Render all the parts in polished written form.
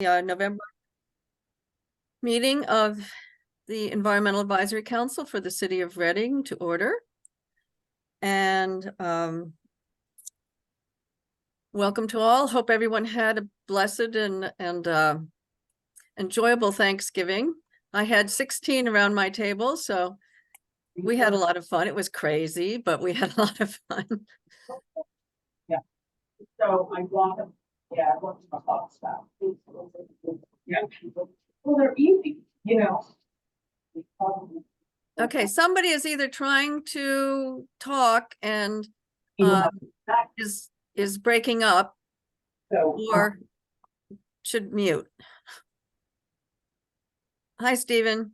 November meeting of the Environmental Advisory Council for the City of Reading to order. And welcome to all. Hope everyone had a blessed and enjoyable Thanksgiving. I had 16 around my table, so we had a lot of fun. It was crazy, but we had a lot of fun. Yeah. So I want them. Yeah, I want my thoughts about. Yeah. Well, they're easy, you know. Okay, somebody is either trying to talk and is breaking up, So, or should mute. Hi, Stephen.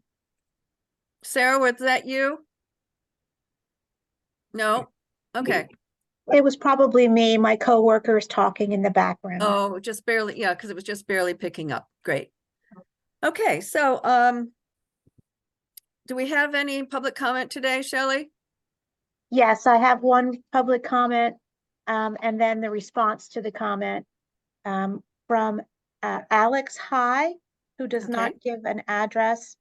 Sarah, was that you? No? Okay. It was probably me. My coworker is talking in the background. Oh, just barely, yeah, because it was just barely picking up. Great. Okay, so do we have any public comment today, Shelley? Yes, I have one public comment, and then the response to the comment from Alex High, who does not give an address,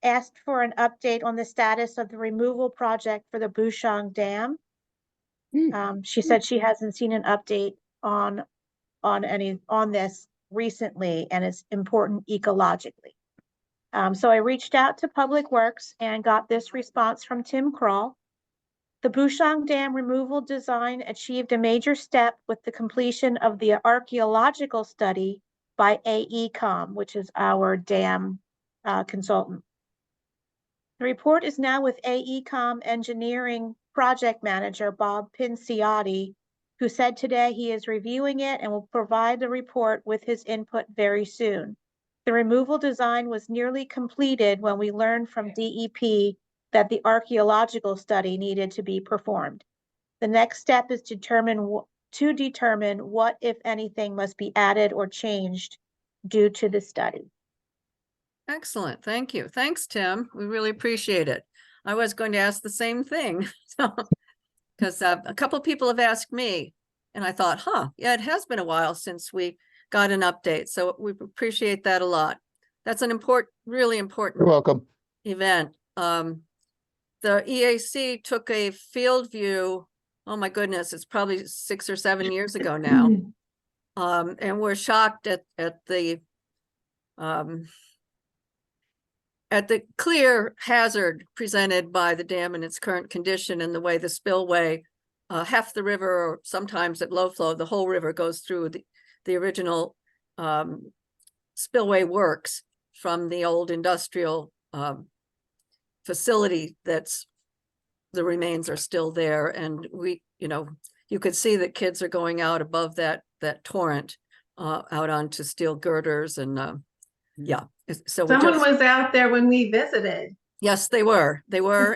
asked for an update on the status of the removal project for the Bouchong Dam. She said she hasn't seen an update on this recently, and it's important ecologically. So I reached out to Public Works and got this response from Tim Kroll. The Bouchong Dam removal design achieved a major step with the completion of the archaeological study by AECOM, which is our dam consultant. The report is now with AECOM engineering project manager, Bob Pinciotti, who said today he is reviewing it and will provide the report with his input very soon. The removal design was nearly completed when we learned from DEP that the archaeological study needed to be performed. The next step is to determine what, if anything, must be added or changed due to the study. Excellent. Thank you. Thanks, Tim. We really appreciate it. I was going to ask the same thing because a couple of people have asked me, and I thought, yeah, it has been a while since we got an update. So we appreciate that a lot. That's an really important You're welcome. event. The EAC took a field view. Oh my goodness, it's probably 6 or 7 years ago now. And we're shocked at the clear hazard presented by the dam in its current condition, and the way the spillway, half the river, or sometimes at low flow, the whole river goes through the original spillway works from the old industrial facility. That's the remains are still there, and you could see that kids are going out above that torrent out onto steel girders, and yeah. So someone was out there when we visited. Yes, they were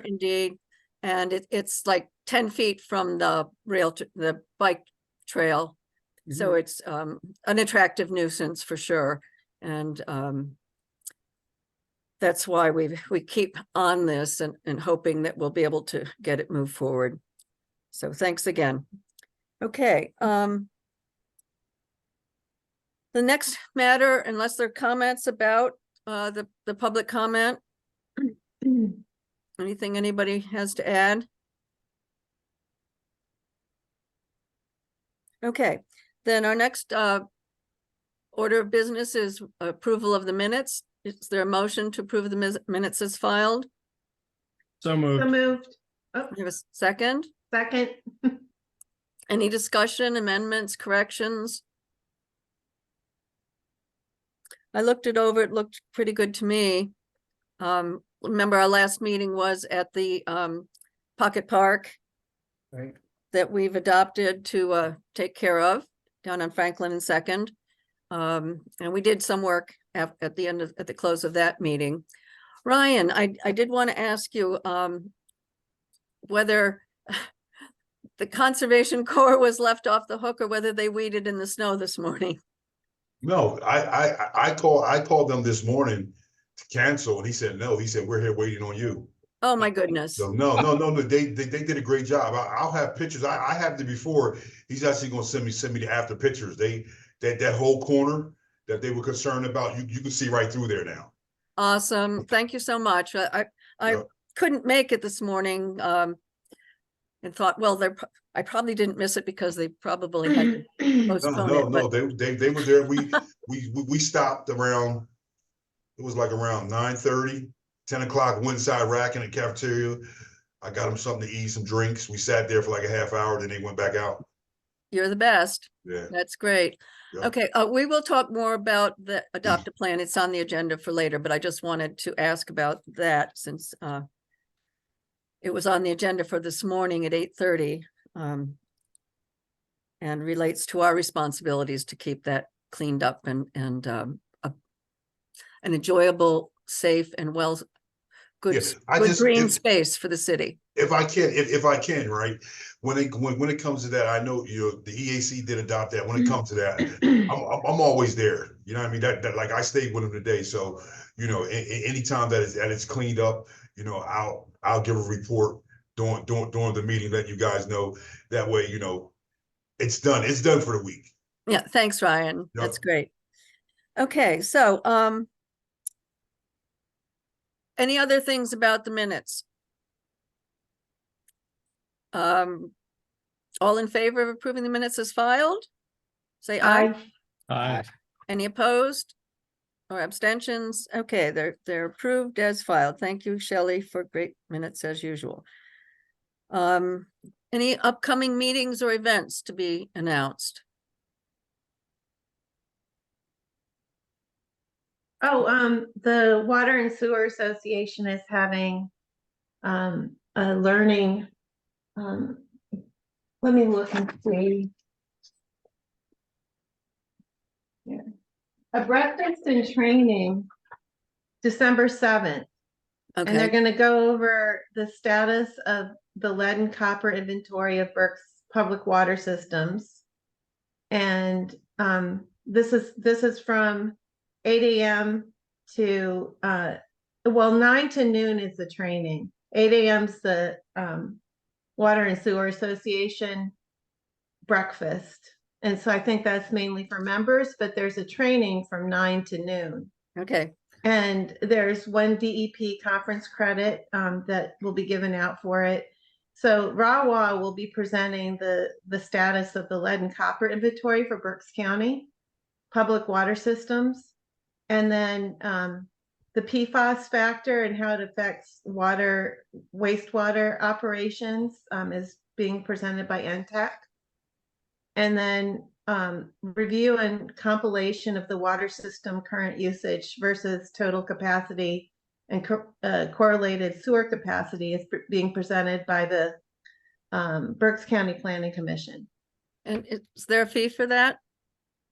indeed, and it's like 10 feet from the the bike trail. So it's an attractive nuisance for sure, and that's why we keep on this and hoping that we'll be able to get it moved forward. So thanks again. Okay. The next matter, unless there are comments about the public comment, anything anybody has to add? Okay, then our next order of business is approval of the minutes. Is there a motion to approve the minutes as filed? So moved. So moved. Oh, You have a second? second. Any discussion, amendments, corrections? I looked it over. It looked pretty good to me. Remember our last meeting was at the Pocket Park, Right. that we've adopted to take care of down on Franklin and 2nd. And we did some work at the close of that meeting. Ryan, I did want to ask you whether the Conservation Corps was left off the hook, or whether they weeded in the snow this morning. No, I called them this morning to cancel, and he said no. He said, we're here waiting on you. Oh my goodness. So no, they did a great job. I'll have pictures. I have them before. He's actually gonna send me the after pictures. That whole corner that they were concerned about, you can see right through there now. Awesome. Thank you so much. I Yep. couldn't make it this morning. And thought, well, I probably didn't miss it because they probably had to No, postpone no, it, no, but they were there. We stopped around, it was like around 9:30, 10 o'clock, went inside rack in the cafeteria. I got them something to eat, some drinks. We sat there for like a half hour, then they went back out. you're the best. Yeah. That's great. Yeah. Okay, we will talk more about the adopt a plan. It's on the agenda for later, but I just wanted to ask about that since it was on the agenda for this morning at 8:30. And relates to our responsibilities to keep that cleaned up and an enjoyable, safe and good, Yeah, I good just- green if- space for the city. If I can, right? When it comes to that, I know the EAC did adopt that. When it comes to that, I'm always there. You know what I mean? That like I stayed with them today. So, anytime that it's cleaned up, I'll give a report during the meeting, let you guys know. That way, it's done. It's done for the week. Yeah, thanks, Ryan. That's Yep. great. Okay, so any other things about the minutes? All in favor of approving the minutes as filed? Say aye. Aye. Any opposed? Or abstentions? Okay, they're approved as filed. Thank you, Shelley, for great minutes as usual. Any upcoming meetings or events to be announced? Oh, the Water and Sewer Association is having a learning, let me look and see. Yeah. A breakfast and training, December 7th. And they're Okay, gonna go over the status of the lead and copper inventory of Berk's public water systems. And this is from 8 a.m. to 9 to noon is the training. 8 a.m. is the Water and Sewer Association breakfast. And so I think that's mainly for members, but there's a training from 9 to noon. okay, And there's one DEP conference credit that will be given out for it. So Rawa will be presenting the status of the lead and copper inventory for Berks County public water systems. And then the PFAS factor and how it affects wastewater operations is being presented by NTEC. And then review and compilation of the water system current usage versus total capacity and correlated sewer capacity is being presented by the Berks County Planning Commission. and is there a fee for that?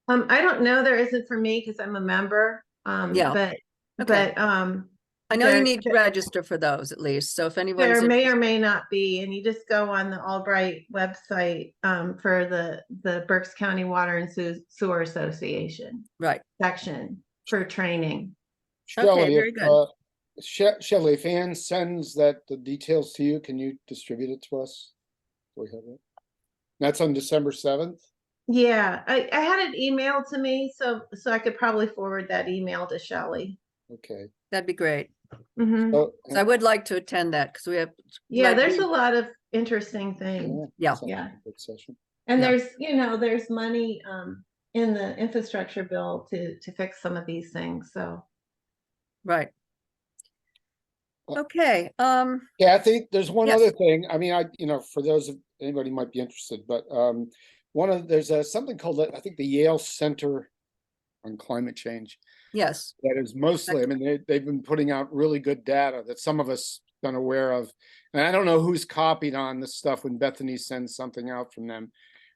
I don't know, there isn't for me because I'm a member, Yeah, but okay. I know you there- need to register for those at least, so if anyone's there may or interested- may not be, and you just go on the Albright website for the Berks County Water and Sewer Association right, section for training. Okay, very good. Shelley, if Ann sends the details to you, can you distribute it to us? Do we have it? That's on December 7th? Yeah, I had it emailed to me, so I could probably forward that email to Shelley. Okay. That'd be great. Mhm. Oh, 'Cause I would like to attend that because we have. Yeah, like there's we- a lot of interesting things. Yeah. sounds like Yeah. a good session. And Yeah. there's money in the infrastructure bill to fix some of these things, so. Right. Uh, Okay, Kathy, there's one Yes. other thing. I mean, for those of anybody who might be interested, but there's something called, I think, the Yale Center on Climate Change. yes, That is mostly, I mean, they've been putting out really good data that some of us been aware of. And I don't know who's copied on this stuff when Bethany sends something out from them.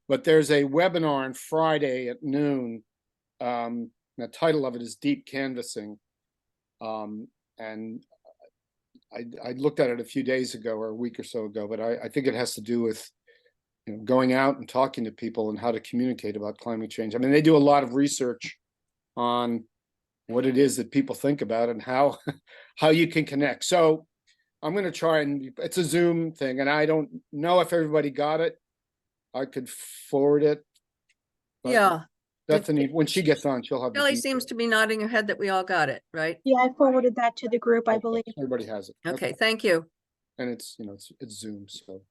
But there's a webinar on Friday at noon. The title of it is Deep Canvassing. And I looked at it a few days ago or a week or so ago, but I think it has to do with going out and talking to people and how to communicate about climate change. I mean, they do a lot of research on what it is that people think about and how you can connect. So I'm going to try, and it's a Zoom thing, and I don't know if everybody got it. I could forward it. but- yeah. Bethany, when she gets on, she'll have. the Kelly seems details. to be nodding her head that we all got it, right? Yeah, I forwarded that to the group, I Okay, believe. Everybody has it. Okay, thank you. And it's, it's Zoom, so. but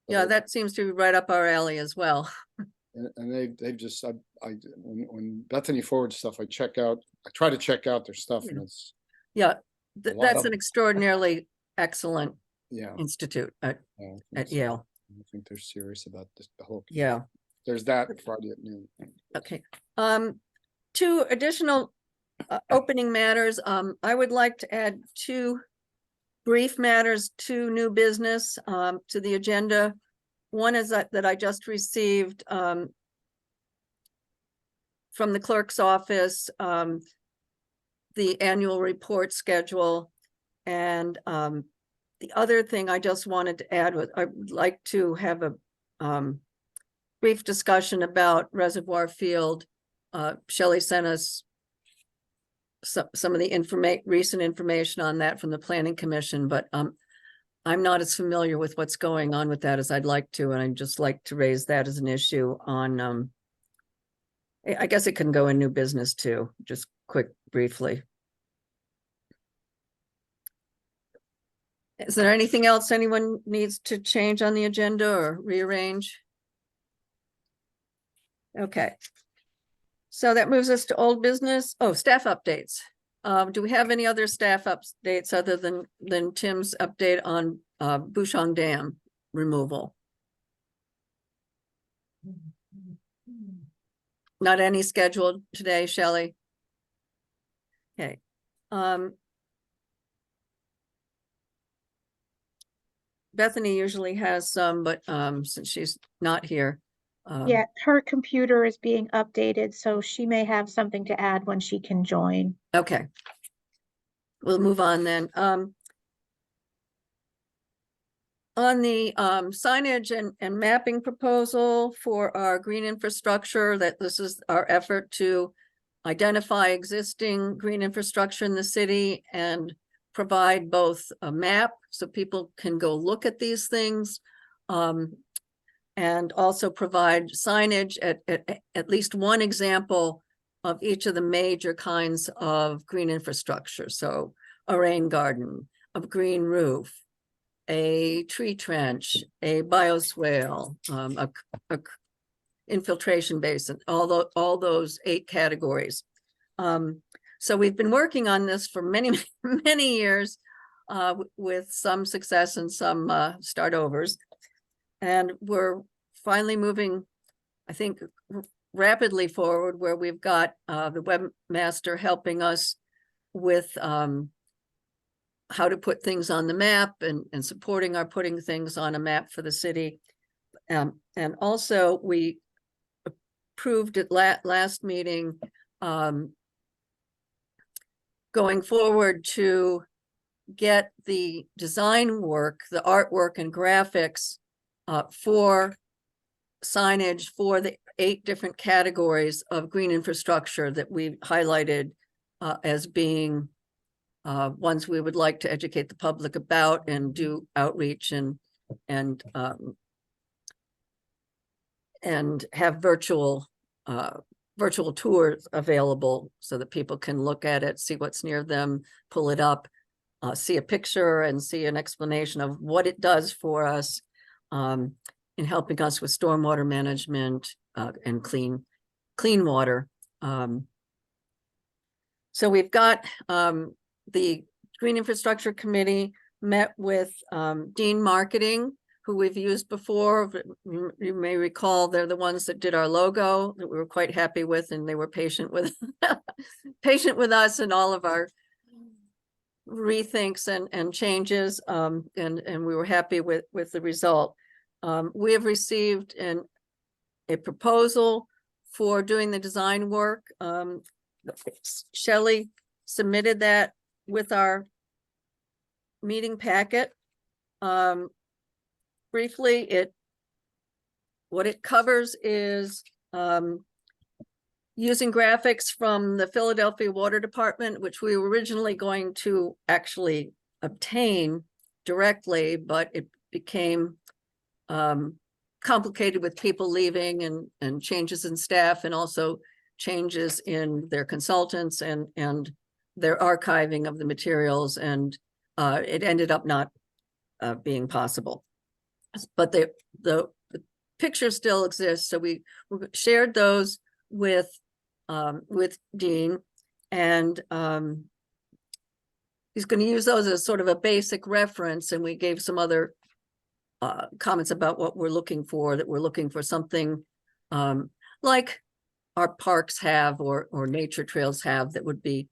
Yeah, it- that seems to be right up our alley as well. And they've just, when Bethany forwards stuff, I try to check out their stuff and it's, Yeah, A lot that's of an them. extraordinarily excellent yeah. institute at I think at so. Yale. I think they're serious about this, the whole. Yeah. There's that Friday at noon. Okay, two additional opening matters. I would like to add two brief matters to new business to the agenda. One is that I just received from the clerk's office the annual report schedule. And the other thing I just wanted to add was I would like to have a brief discussion about Reservoir Field. Shelley sent us some of the recent information on that from the Planning Commission, but I'm not as familiar with what's going on with that as I'd like to, and I'd just like to raise that as an issue on I guess it can go in new business too, just briefly. Is there anything else anyone needs to change on the agenda or rearrange? Okay. So that moves us to old business. Oh, staff updates. Do we have any other staff updates other than Tim's update on Bouchon Dam removal? Not any scheduled today, Shelley? Okay. Bethany usually has some, but since she's not here. Yeah, her computer is being updated, so she may have something to add when she can join. Okay. We'll move on then. On the signage and mapping proposal for our green infrastructure, that this is our effort to identify existing green infrastructure in the city and provide both a map so people can go look at these things, and also provide signage at least one example of each of the major kinds of green infrastructure. So a rain garden, a green roof, a tree trench, a bioswale, a infiltration basin, all those 8 categories. So we've been working on this for many, many years with some success and some start overs. And we're finally moving, I think, rapidly forward, where we've got the webmaster helping us with how to put things on the map and supporting our putting things on a map for the city. And also we approved at last meeting going forward to get the design work, the artwork and graphics for signage for the 8 different categories of green infrastructure that we've highlighted as being ones we would like to educate the public about and do outreach and have virtual tours available so that people can look at it, see what's near them, pull it up, see a picture and see an explanation of what it does for us in helping us with stormwater management and clean water. So we've got the Green Infrastructure Committee met with Dean Marketing, who we've used before. You may recall they're the ones that did our logo that we were quite happy with, and they were patient with us and all of our rethinks and changes, and we were happy with the result. We have received a proposal for doing the design work. Shelley submitted that with our meeting packet. Briefly, what it covers is using graphics from the Philadelphia Water Department, which we were originally going to actually obtain directly, but it became complicated with people leaving and changes in staff, and also changes in their consultants and their archiving of the materials, and it ended up not being possible. But the picture still exists, so we shared those with Dean, and he's going to use those as sort of a basic reference, and we gave some other comments about what we're looking for, that we're looking for something like our parks have or nature trails have, that would be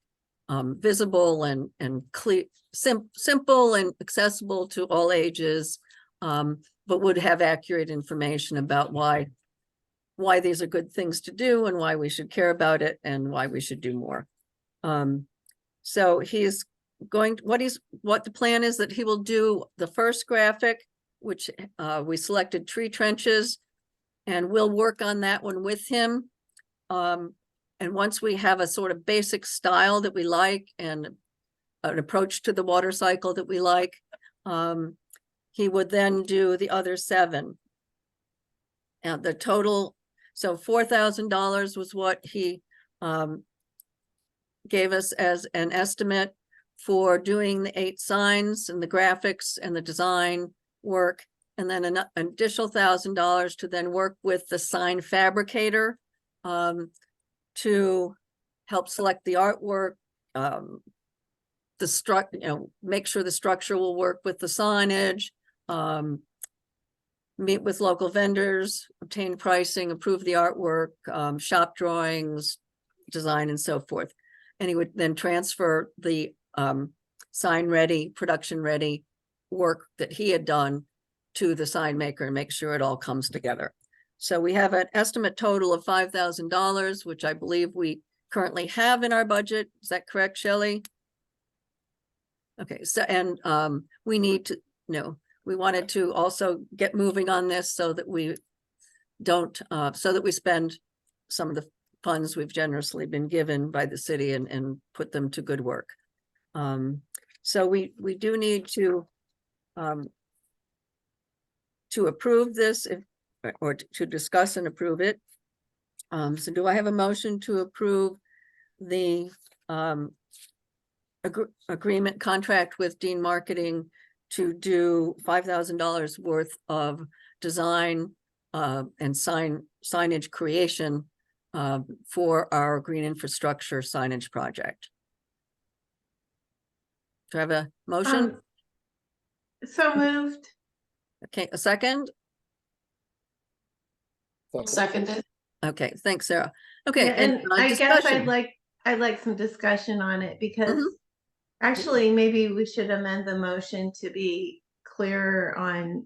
visible and clear, simple and accessible to all ages, but would have accurate information about why these are good things to do and why we should care about it and why we should do more. So he's going, what the plan is that he will do the first graphic, which we selected tree trenches, and we'll work on that one with him. And once we have a sort of basic style that we like and an approach to the water cycle that we like, he would then do the other 7. And the total, so $4,000 was what he gave us as an estimate for doing the 8 signs and the graphics and the design work, and then an additional $1,000 to then work with the sign fabricator to help select the artwork, make sure the structure will work with the signage, meet with local vendors, obtain pricing, approve the artwork, shop drawings, design, and so forth. And he would then transfer the sign ready, production ready work that he had done to the sign maker and make sure it all comes together. So we have an estimate total of $5,000, which I believe we currently have in our budget. Is that correct, Shelley? Okay, so, and we need to, we wanted to also get moving on this so that we don't, so that we spend some of the funds we've generously been given by the city and put them to good work. So we do need to approve this or to discuss and approve it. So do I have a motion to approve the agreement contract with Dean Marketing to do $5,000 worth of design and signage creation for our green infrastructure signage project? Do I have a motion? So moved. Okay, a second? Seconded. Okay, thanks, Sarah. Okay, Yeah, and I guess discussion. I'd like some discussion on it, because actually maybe we should amend the motion to be clearer on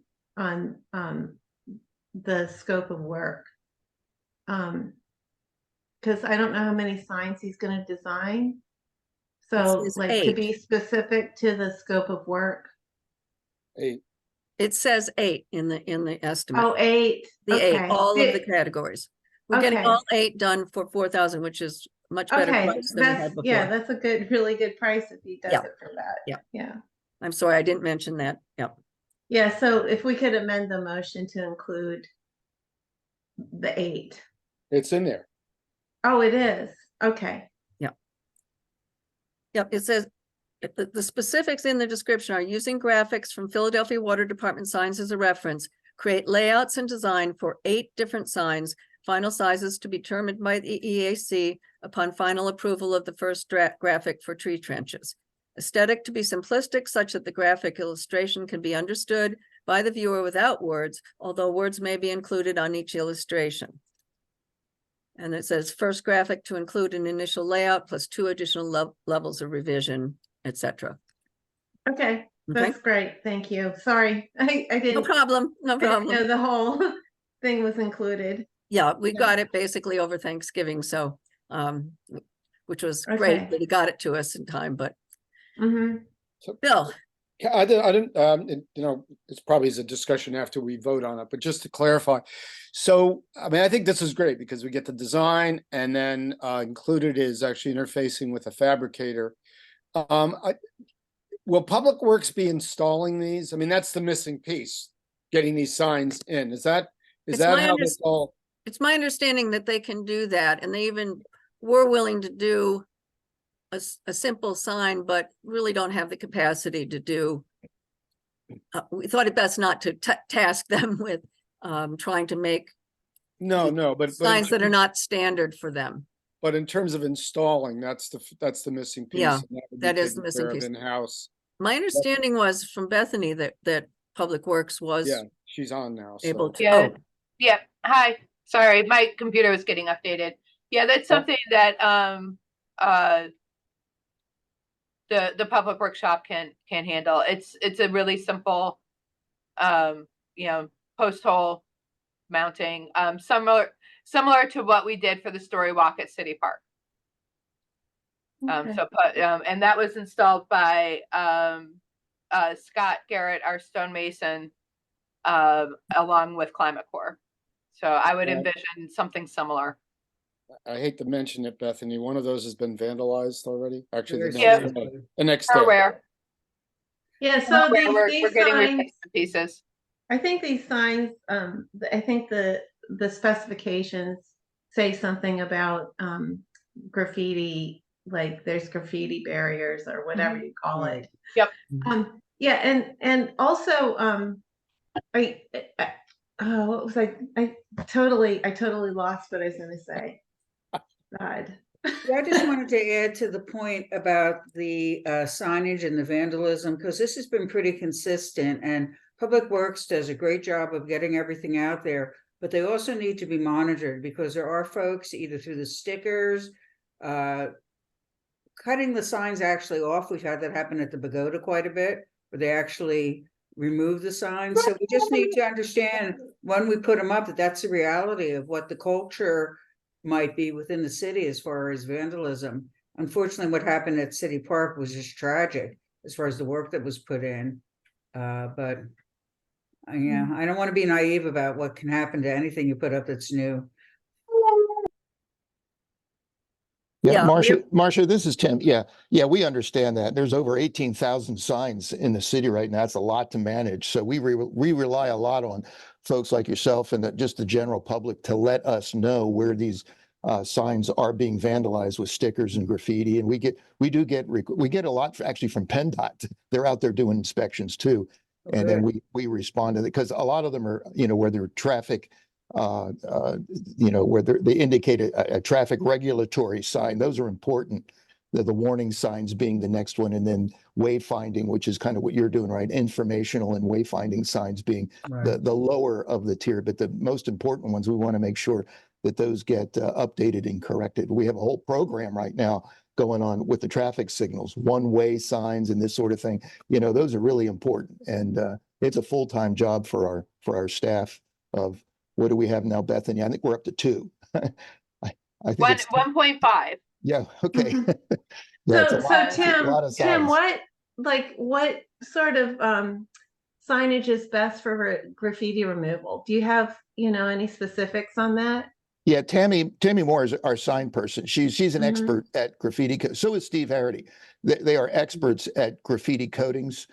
the scope of work. Because I don't know how many signs he's going to design. So says like 8. to be specific to the scope of work. 8. It says 8 in the estimate. Oh, 8. The 8, Okay. all of the categories. We're getting Okay. all 8 done for $4,000, which is much better Okay, price than we had that's, before. yeah, that's a good, really good price if he does Yeah. it for that. Yeah. Yeah. I'm sorry, I didn't mention that. Yep. Yeah, so if we could amend the motion to include the 8. It's in there. Oh, it is. Okay. Yep, it says the specifics in the description are using graphics from Philadelphia Water Department signs as a reference, create layouts and design for 8 different signs, final sizes to be determined by the EAC upon final approval of the first graphic for tree trenches. Aesthetic to be simplistic such that the graphic illustration can be understood by the viewer without words, although words may be included on each illustration. And it says first graphic to include an initial layout plus 2 additional levels of revision, etc. Okay, that's great. Thank you. Sorry, I No didn't, problem, no I didn't problem. know the whole thing was included. Yeah, we Yeah. got it basically over Thanksgiving, so which was great Okay. that he got it to us in time, but Mm-hmm. Bill, I didn't, it's probably is a discussion after we vote on it, but just to clarify. So, I mean, I think this is great because we get the design and then included is actually interfacing with a fabricator. Will Public Works be installing these? I mean, that's the missing piece, getting these signs in. Is that It's my how this all? it's my understanding that they can do that, and they even we're willing to do a simple sign, but really don't have the capacity to do. We thought it best not to task them with trying to make No, but. signs that are not standard for them. But in terms of installing, that's the missing piece. Yeah, and would be that is the taken missing care of piece. in-house. My understanding was from Bethany that Public Works was Yeah, she's on now. so- able to. Yeah. Oh, Yeah, hi, sorry, my computer was getting updated. Yeah, that's something that, the public workshop can handle. It's a really simple, you know, post hole mounting, similar to what we did for the story walk at City Park. Okay. And that was installed by, Scott Garrett, our stonemason, along with Climate Corps. So I would Yeah. envision something similar. I hate to mention it, Bethany, one of those has been vandalized already. Actually, the Yeah. next day. The next Or day. where Yeah, so we're these getting signs, replacement pieces. I think these signs, I think the specifications say something about graffiti, like there's graffiti barriers or whatever you call it. Yep. Yeah, and also what was I totally lost what I was gonna say. God. Yeah, I just wanted to add to the point about the signage and the vandalism, because this has been pretty consistent, and Public Works does a great job of getting everything out there, but they also need to be monitored, because there are folks either through the stickers, cutting the signs actually off. We've had that happen at the Pagoda quite a bit, where they actually remove the signs. So we just need to understand when we put them up that that's the reality of what the culture might be within the city as far as vandalism. Unfortunately, what happened at City Park was just tragic as far as the work that was put in. But yeah, I don't want to be naive about what can happen to anything you put up that's new. Yeah, Yeah, Marcia, this is Tim. Yeah, we understand that. There's over 18,000 signs in the city right now. It's a lot to manage. So we rely a lot on folks like yourself and just the general public to let us know where these signs are being vandalized with stickers and graffiti. And we get a lot actually from PennDOT. They're out there doing inspections too. And then we respond to it because a lot of them are, where they're traffic, where they indicate a traffic regulatory sign. Those are important. The warning signs being the next one, and then wayfinding, which is kind of what you're doing, right? Informational and wayfinding signs being the lower of the tier, but the most important ones, we want to make sure that those get updated and corrected. We have a whole program right now going on with the traffic signals, one-way signs and this sort of thing. Those are really important, and it's a full-time job for our staff. Of what do we have now, Bethany? I think we're up to 2. I think it's 1.5. yeah. Okay. So it's a lot Tim, of signs. what sort of signage is best for graffiti removal? Do you have, any specifics on that? Yeah, Tammy Moore is our sign person. She's an expert at graffiti. So is Steve Harity. They are experts at graffiti coatings.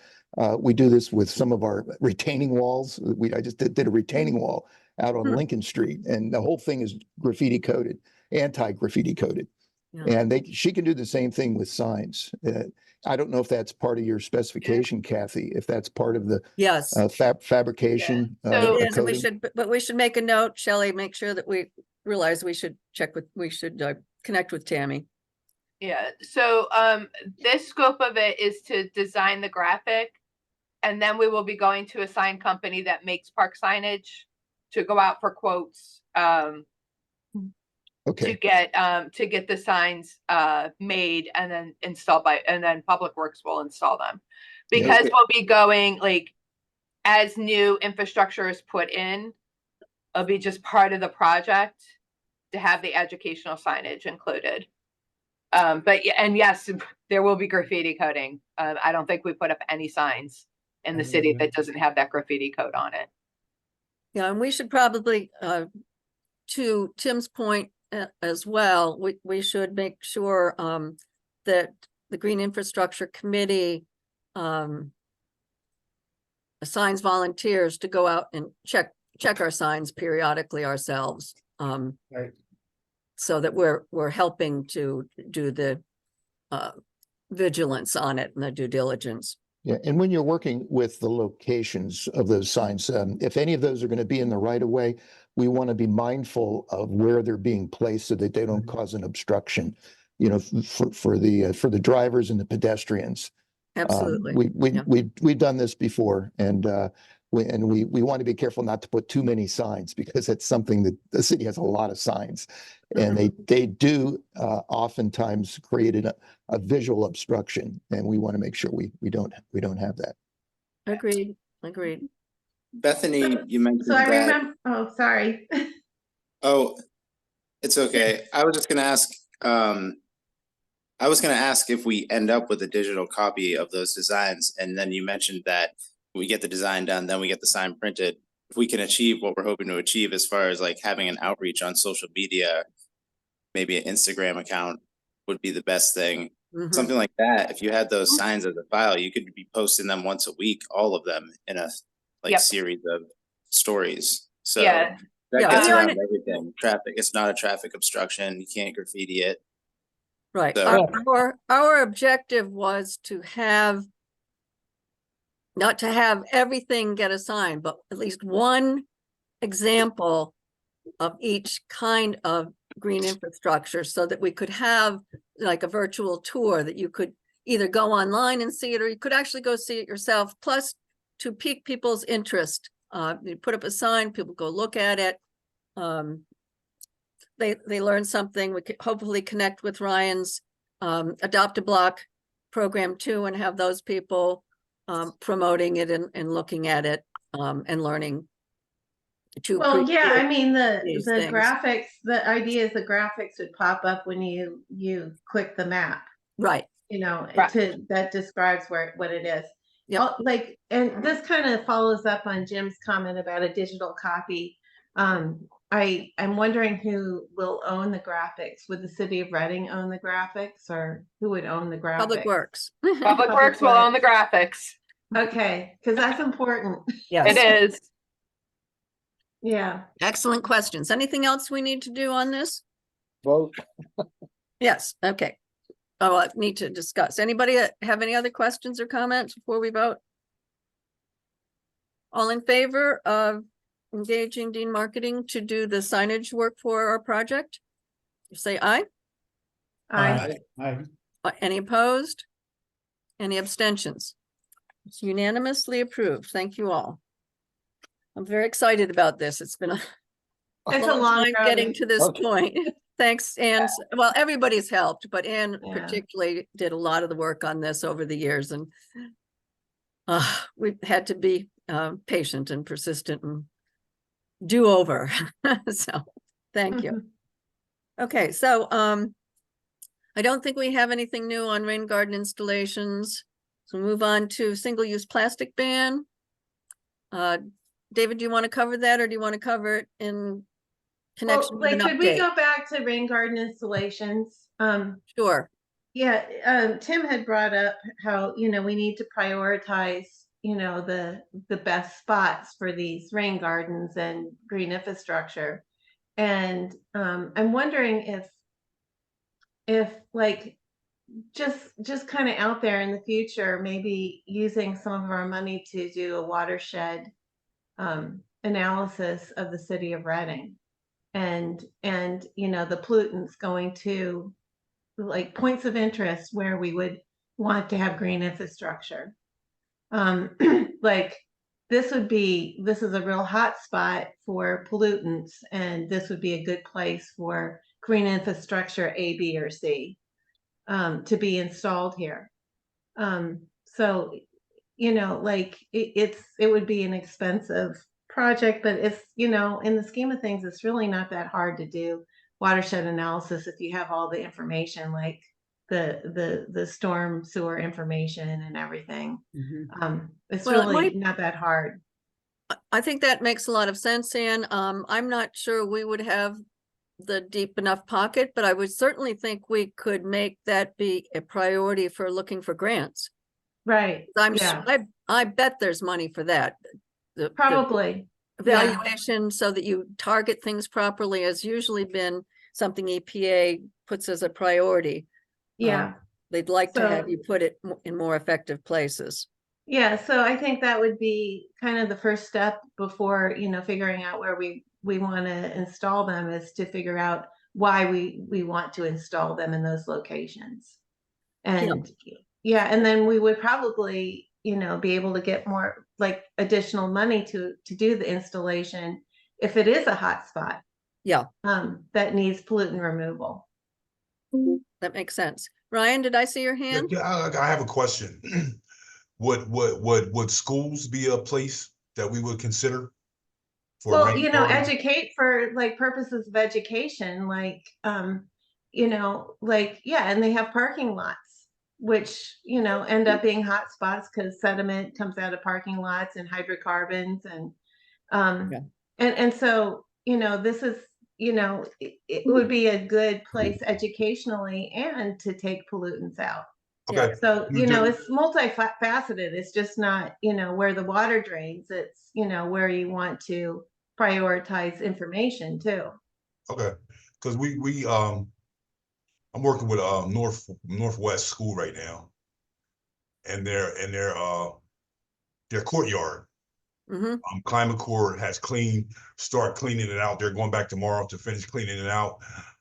We do this with some of our retaining walls. I just did a retaining wall out on Lincoln Street, and the whole thing is graffiti coated, anti-graffiti coated. Yeah. And she can do the same thing with signs. I don't know if that's part of your specification, Kathy, if that's part of the yes, fabrication. Yeah. So- it is. And we coating. should, but we should make a note, Shelley, make sure that we realize we should connect with Tammy. Yeah, so this scope of it is to design the graphic, and then we will be going to a sign company that makes park signage to go out for quotes Okay. to get the signs made and then installed and then Public Works will install them. Because we'll be going as new infrastructure is put in, it'll be just part of the project to have the educational signage included. But yes, there will be graffiti coating. I don't think we put up any signs in the city that doesn't have that graffiti coat on it. Yeah, and we should probably, to Tim's point as well, we should make sure that the Green Infrastructure Committee assigns volunteers to go out and check our signs periodically ourselves. Right. so that we're helping to do the vigilance on it and the due diligence. Yeah, and when you're working with the locations of those signs, if any of those are going to be in the right of way, we want to be mindful of where they're being placed so that they don't cause an obstruction, you know, for the drivers and the pedestrians. Absolutely. Yeah. We've done this before, and we want to be careful not to put too many signs, because it's something that the city has a lot of signs, and they do oftentimes create a visual obstruction, and we want to make sure we don't have that. Agreed. Bethany, you mentioned So I that. remember, oh, sorry. Oh, it's okay. I was just gonna ask, if we end up with a digital copy of those designs, and then you mentioned that we get the design done, then we get the sign printed. If we can achieve what we're hoping to achieve as far as like having an outreach on social media, maybe an Instagram account would be the best thing. Mhm. Something like that. If you had those signs as a file, you could be posting them once a week, all of them in a Yep. series of stories. So Yeah. that Yeah, gets we around want everything. Traffic, it's not a traffic obstruction. You can't graffiti it. Right. So- Our objective was not to have everything get assigned, but at least one example of each kind of green infrastructure, so that we could have like a virtual tour that you could either go online and see it, or you could actually go see it yourself, plus to pique people's interest. You put up a sign, people go look at it. They learn something. We could hopefully connect with Ryan's Adopt a Block program too, and have those people promoting it and looking at it and learning to Well, yeah, I appreciate mean, these the things. graphics, the idea is the graphics would pop up when you click the map, Right. you know, Right. that describes what it is. Yep. Like, and this kind of follows up on Jim's comment about a digital copy. I'm wondering who will own the graphics. Would the city of Reading own the graphics, or who would own the graphics? Public Works. Public Works will own the graphics. Okay, because that's important. It is. Yeah. Excellent questions. Anything else we need to do on this? Vote. Yes, okay. Oh, I need to discuss. Anybody have any other questions or comments before we vote? All in favor of engaging Dean Marketing to do the signage work for our project? Say aye. I Any opposed? Any abstentions? It's unanimously approved. Thank you all. I'm very excited about this. It's been It's a long time road. getting to this Okay. point. Thanks, Anne. Well, everybody's helped, but Anne Yeah. particularly did a lot of the work on this over the years, and we've had to be patient and persistent and do over. So thank you. Okay, so I don't think we have anything new on rain garden installations. So move on to single-use plastic ban. David, do you want to cover that, or do you want to cover it in connection with an could we update? go back to rain garden installations? Sure. Yeah, Tim had brought up how, we need to prioritize, the best spots for these rain gardens and green infrastructure. And I'm wondering if like just kind of out there in the future, maybe using some of our money to do a watershed analysis of the city of Reading, and the pollutants going to like points of interest where we would want to have green infrastructure. Like this is a real hot spot for pollutants, and this would be a good place for green infrastructure A, B, or C to be installed here. So, like it would be an expensive project, but it's, in the scheme of things, it's really not that hard to do watershed analysis if you have all the information, like the storm sewer information and everything. It's Well, it really might- not that hard. I think that makes a lot of sense, Anne. I'm not sure we would have the deep enough pocket, but I would certainly think we could make that be a priority for looking for grants. Right. I'm Yeah. sure, I bet there's money for that. The Probably. evaluation so that you target things properly has usually been something EPA puts as a priority. Yeah. They'd like to have So- you put it in more effective places. Yeah, so I think that would be kind of the first step before, figuring out where we want to install them, is to figure out why we want to install them in those locations. And yeah, and then we would probably, be able to get more like additional money to do the installation if it is a hot spot. Yeah. That needs pollutant removal. That makes sense. Ryan, did I see your hand? Yeah, I have a question. Would schools be a place that we would consider? For Well, rain garden? educate for like purposes of education, like, yeah, and they have parking lots, which, end up being hot spots because sediment comes out of parking lots and hydrocarbons and, and so, this is, it would be a good place educationally and to take pollutants out. Okay. So, You do- it's multifaceted. It's just not, where the water drains. It's, where you want to prioritize information too. Okay, because I'm working with Northwest School right now, and their courtyard. Mm-hmm. Climate Corps has start cleaning it out. They're going back tomorrow to finish cleaning it out.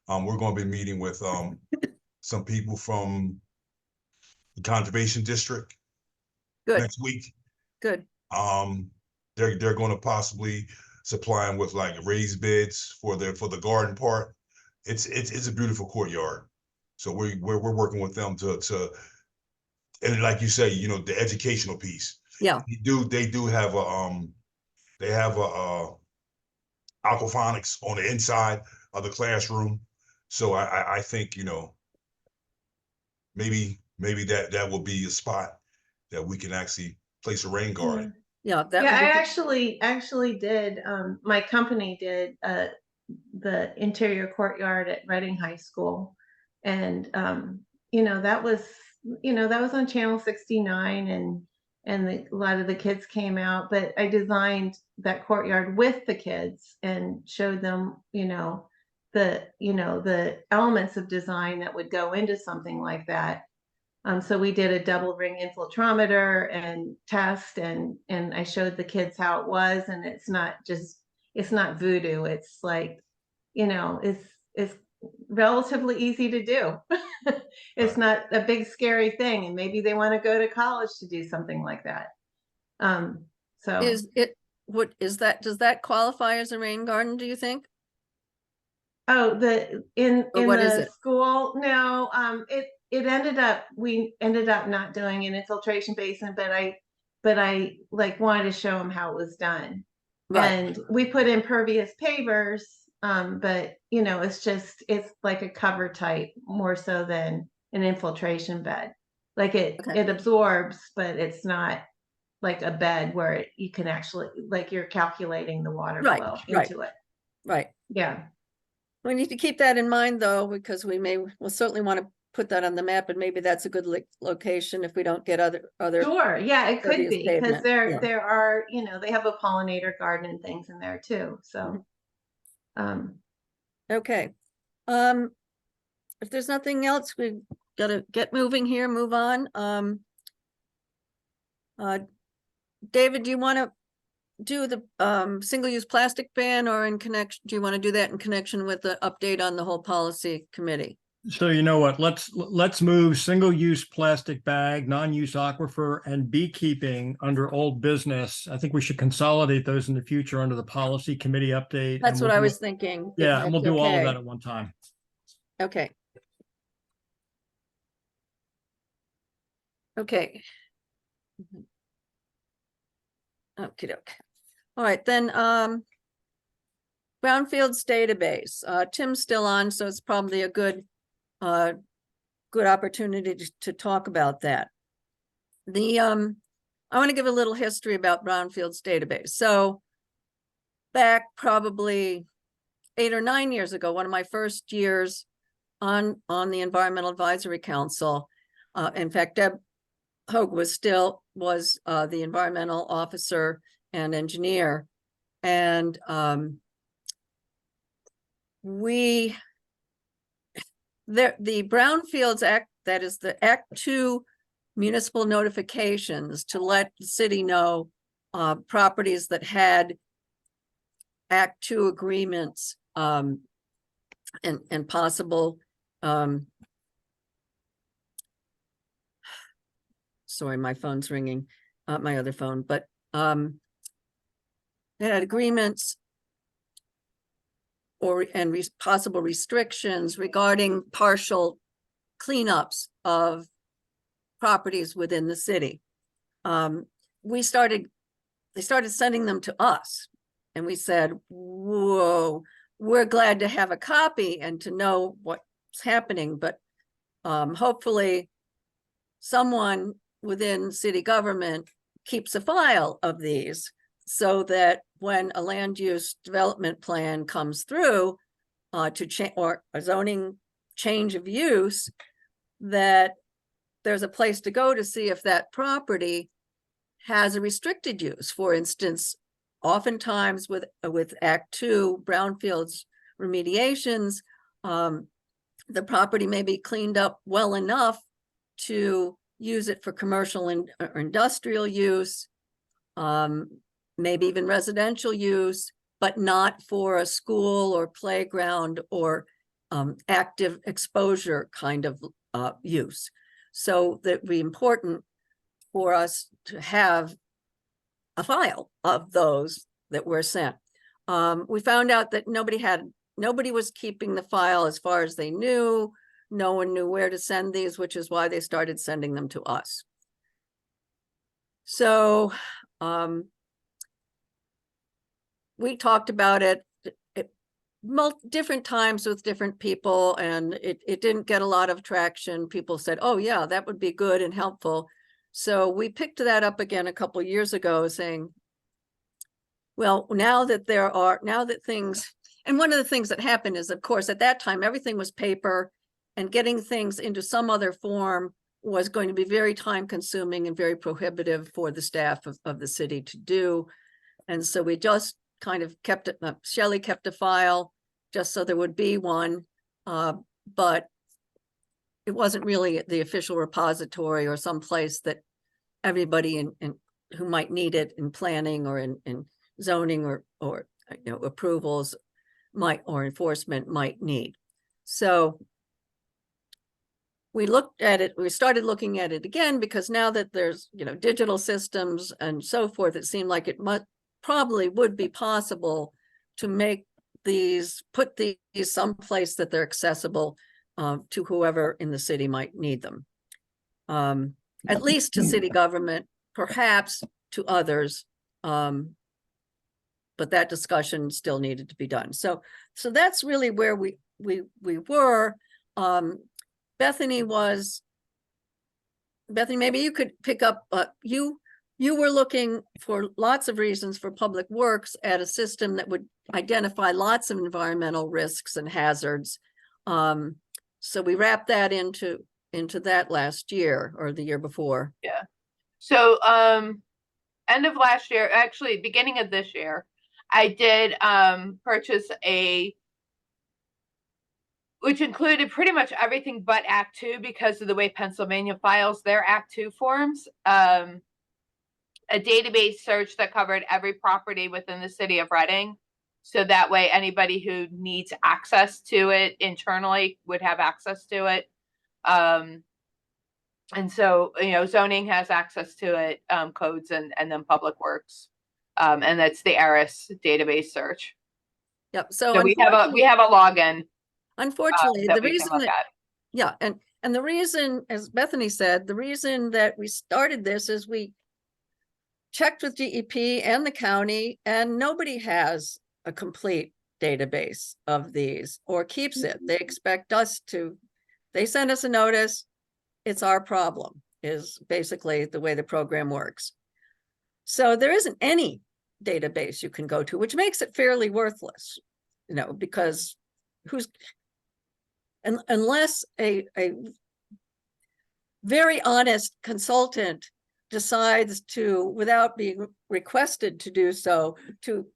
We're going to be meeting with some people from the Conservation District Good, next week. good. They're going to possibly supply them with like raised beds for the garden part. It's a beautiful courtyard. So we're working with them to and like you say, the educational piece. Yeah. They do have a aquaponics on the inside of the classroom. So I think, maybe that will be a spot that we can actually place a rain garden. Yeah, that Yeah, would I be actually did, my company did, the interior courtyard at Reading High School. And, that was on Channel 69 and a lot of the kids came out, but I designed that courtyard with the kids and showed them, the elements of design that would go into something like that. So we did a double ring infiltrometer and test, and I showed the kids how it was, and it's not voodoo. It's like, it's relatively easy to do. It's not a big scary thing, and maybe they want to go to college to do something like that. So does that qualify as a rain garden, do you think? oh, in what is the it? school, no, we ended up not doing an infiltration basin, but I like wanted to show them how it was done. Right, And we put impervious pavers, but it's like a cover type more so than an infiltration bed. Like it absorbs, but it's not like a bed where you can actually, like, you're calculating the water flow into it. right. Yeah. We need to keep that in mind though, because we'll certainly want to put that on the map, and maybe that's a good location if we don't get other. Sure, yeah, it could impervious be, because pavement, there are, they have a pollinator garden and things in there too, so. Okay. If there's nothing else, we've got to get moving here, move on. David, do you want to do the single-use plastic ban, or do you want to do that in connection with the update on the whole policy committee? So you know what, let's move single-use plastic bag, non-use aquifer, and beekeeping under old business. I think we should consolidate those in the future under the policy committee update. That's and what we'll I do- was thinking. if Yeah, and we'll that's do all of okay. that at one time. Okay. Okay. Okay, doke. All right, then, Brownfields database. Tim's still on, so it's probably a good opportunity to talk about that. I want to give a little history about Brownfields database. So back probably 8 or 9 years ago, one of my first years on the Environmental Advisory Council, in fact, Deb Hogue was the environmental officer and engineer. And we the Brownfields Act, that is the Act 2 municipal notifications to let the city know properties that had Act 2 agreements and possible sorry, my phone's ringing, my other phone, but they had agreements and possible restrictions regarding partial cleanups of properties within the city. They started sending them to us, and we said, whoa, we're glad to have a copy and to know what's happening, but hopefully someone within city government keeps a file of these so that when a land use development plan comes through to change, or a zoning change of use, that there's a place to go to see if that property has a restricted use. For instance, oftentimes with Act 2 brownfields remediations, the property may be cleaned up well enough to use it for commercial or industrial use, maybe even residential use, but not for a school or playground or active exposure kind of use. So that would be important for us to have a file of those that were sent. We found out that nobody was keeping the file as far as they knew. No one knew where to send these, which is why they started sending them to us. So we talked about it different times with different people, and it didn't get a lot of traction. People said, oh yeah, that would be good and helpful. So we picked that up again a couple of years ago, saying, well, now that things, and one of the things that happened is, of course, at that time, everything was paper, and getting things into some other form was going to be very time consuming and very prohibitive for the staff of the city to do. And so we just kind of kept it, Shelley kept a file just so there would be one, but it wasn't really the official repository or some place that everybody who might need it in planning or in zoning or approvals or enforcement might need. So we looked at it, we started looking at it again, because now that there's, digital systems and so forth, it seemed like it probably would be possible to make put these someplace that they're accessible to whoever in the city might need them. At least to city government, perhaps to others. But that discussion still needed to be done. So that's really where we were. Bethany, maybe you could pick up, you were looking for lots of reasons for Public Works at a system that would identify lots of environmental risks and hazards. So we wrapped that into that last year or the year before. Yeah. So end of last year, actually beginning of this year, I did purchase which included pretty much everything but Act 2 because of the way Pennsylvania files their Act 2 forms. A database search that covered every property within the city of Reading. So that way anybody who needs access to it internally would have access to it. And so, zoning has access to it, codes and then Public Works. And that's the ARIS database search. Yep. So we have a login. Unfortunately, that the we can reason look that, at. yeah, and the reason, as Bethany said, the reason that we started this is we checked with DEP and the county, and nobody has a complete database of these or keeps it. They expect us to, they send us a notice, it's our problem, is basically the way the program works. So there isn't any database you can go to, which makes it fairly worthless, because unless a very honest consultant decides to, without being requested to do so, to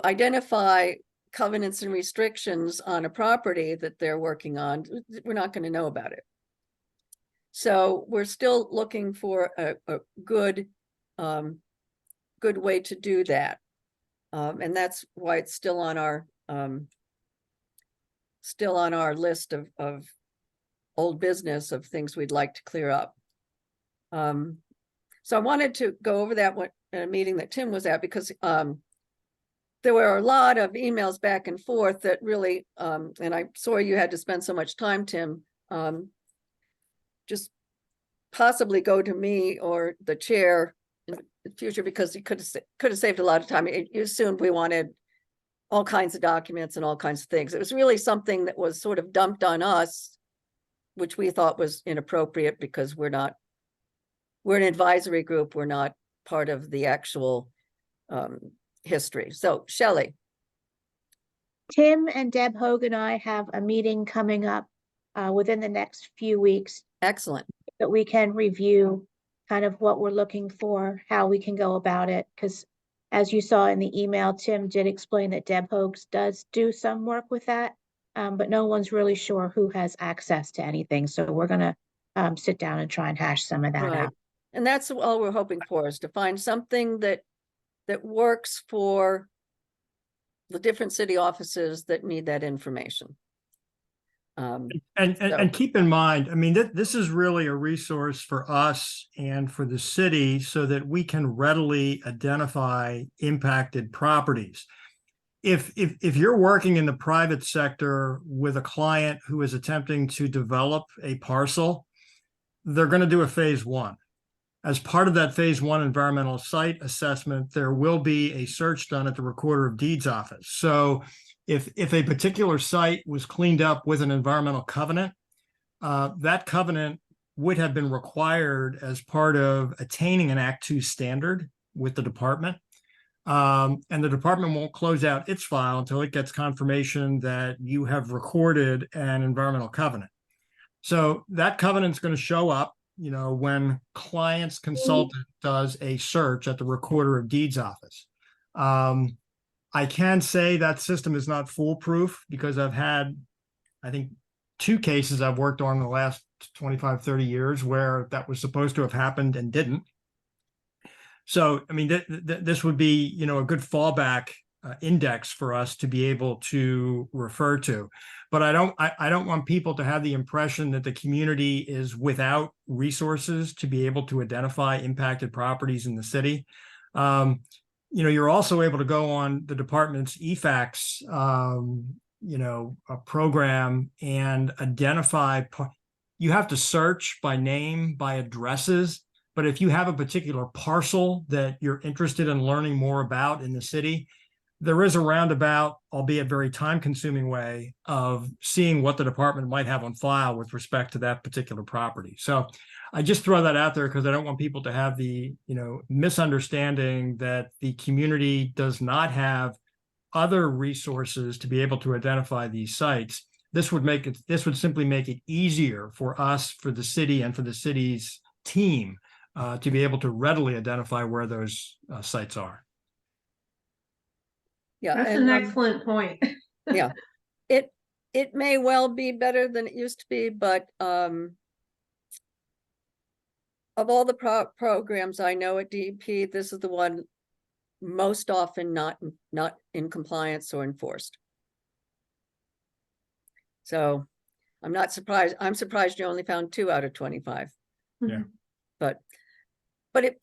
identify covenants and restrictions on a property that they're working on, we're not going to know about it. So we're still looking for a good, good way to do that. And that's why it's still on our list of old business of things we'd like to clear up. So I wanted to go over that one in a meeting that Tim was at, because there were a lot of emails back and forth that really, and I saw you had to spend so much time, Tim, just possibly go to me or the chair in the future, because you could have saved a lot of time. You assumed we wanted all kinds of documents and all kinds of things. It was really something that was sort of dumped on us, which we thought was inappropriate, because we're an advisory group. We're not part of the actual history. So Shelley. Tim and Deb Hogue and I have a meeting coming up within the next few weeks Excellent. that we can review kind of what we're looking for, how we can go about it. Because as you saw in the email, Tim did explain that Deb Hogue does do some work with that, but no one's really sure who has access to anything. So we're going to sit down and try and hash some of that Right. out. And that's all we're hoping for, is to find something that works for the different city offices that need that information. And keep in mind, I mean, this is really a resource for us and for the city, so that we can readily identify impacted properties. If you're working in the private sector with a client who is attempting to develop a parcel, they're going to do a phase one. As part of that phase one environmental site assessment, there will be a search done at the Recorder of Deeds office. So if a particular site was cleaned up with an environmental covenant, that covenant would have been required as part of attaining an Act 2 standard with the department. And the department won't close out its file until it gets confirmation that you have recorded an environmental covenant. So that covenant's going to show up, you know, when client's consultant does a search at the Recorder of Deeds office. I can say that system is not foolproof, because I've had, I think, 2 cases I've worked on in the last 25, 30 years where that was supposed to have happened and didn't. So, I mean, this would be, you know, a good fallback index for us to be able to refer to. But I don't want people to have the impression that the community is without resources to be able to identify impacted properties in the city. You know, you're also able to go on the department's EFACS, you know, a program, and identify. You have to search by name, by addresses. But if you have a particular parcel that you're interested in learning more about in the city, there is a roundabout, albeit very time-consuming way of seeing what the department might have on file with respect to that particular property. So I just throw that out there because I don't want people to have the, you know, misunderstanding that the community does not have other resources to be able to identify these sites. This would simply make it easier for us, for the city, and for the city's team to be able to readily identify where those sites are. Yeah, That's an excellent point. Yeah, it may well be better than it used to be, but of all the programs I know at DEP, this is the one most often not in compliance or enforced. So I'm not surprised. I'm surprised you only found 2 out of 25. Yeah. But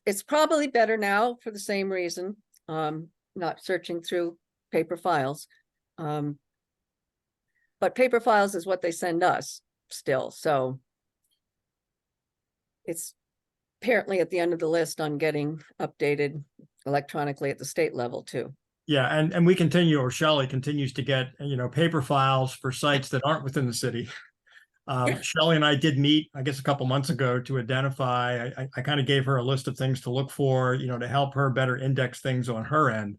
it's probably better now for the same reason, not searching through paper files. But paper files is what they send us still. So it's apparently at the end of the list on getting updated electronically at the state level too. Yeah, and we continue, or Shelley continues to get, you know, paper files for sites that aren't within the city. Shelley and I did meet, I guess, a couple months ago to identify, I kind of gave her a list of things to look for, you know, to help her better index things on her end.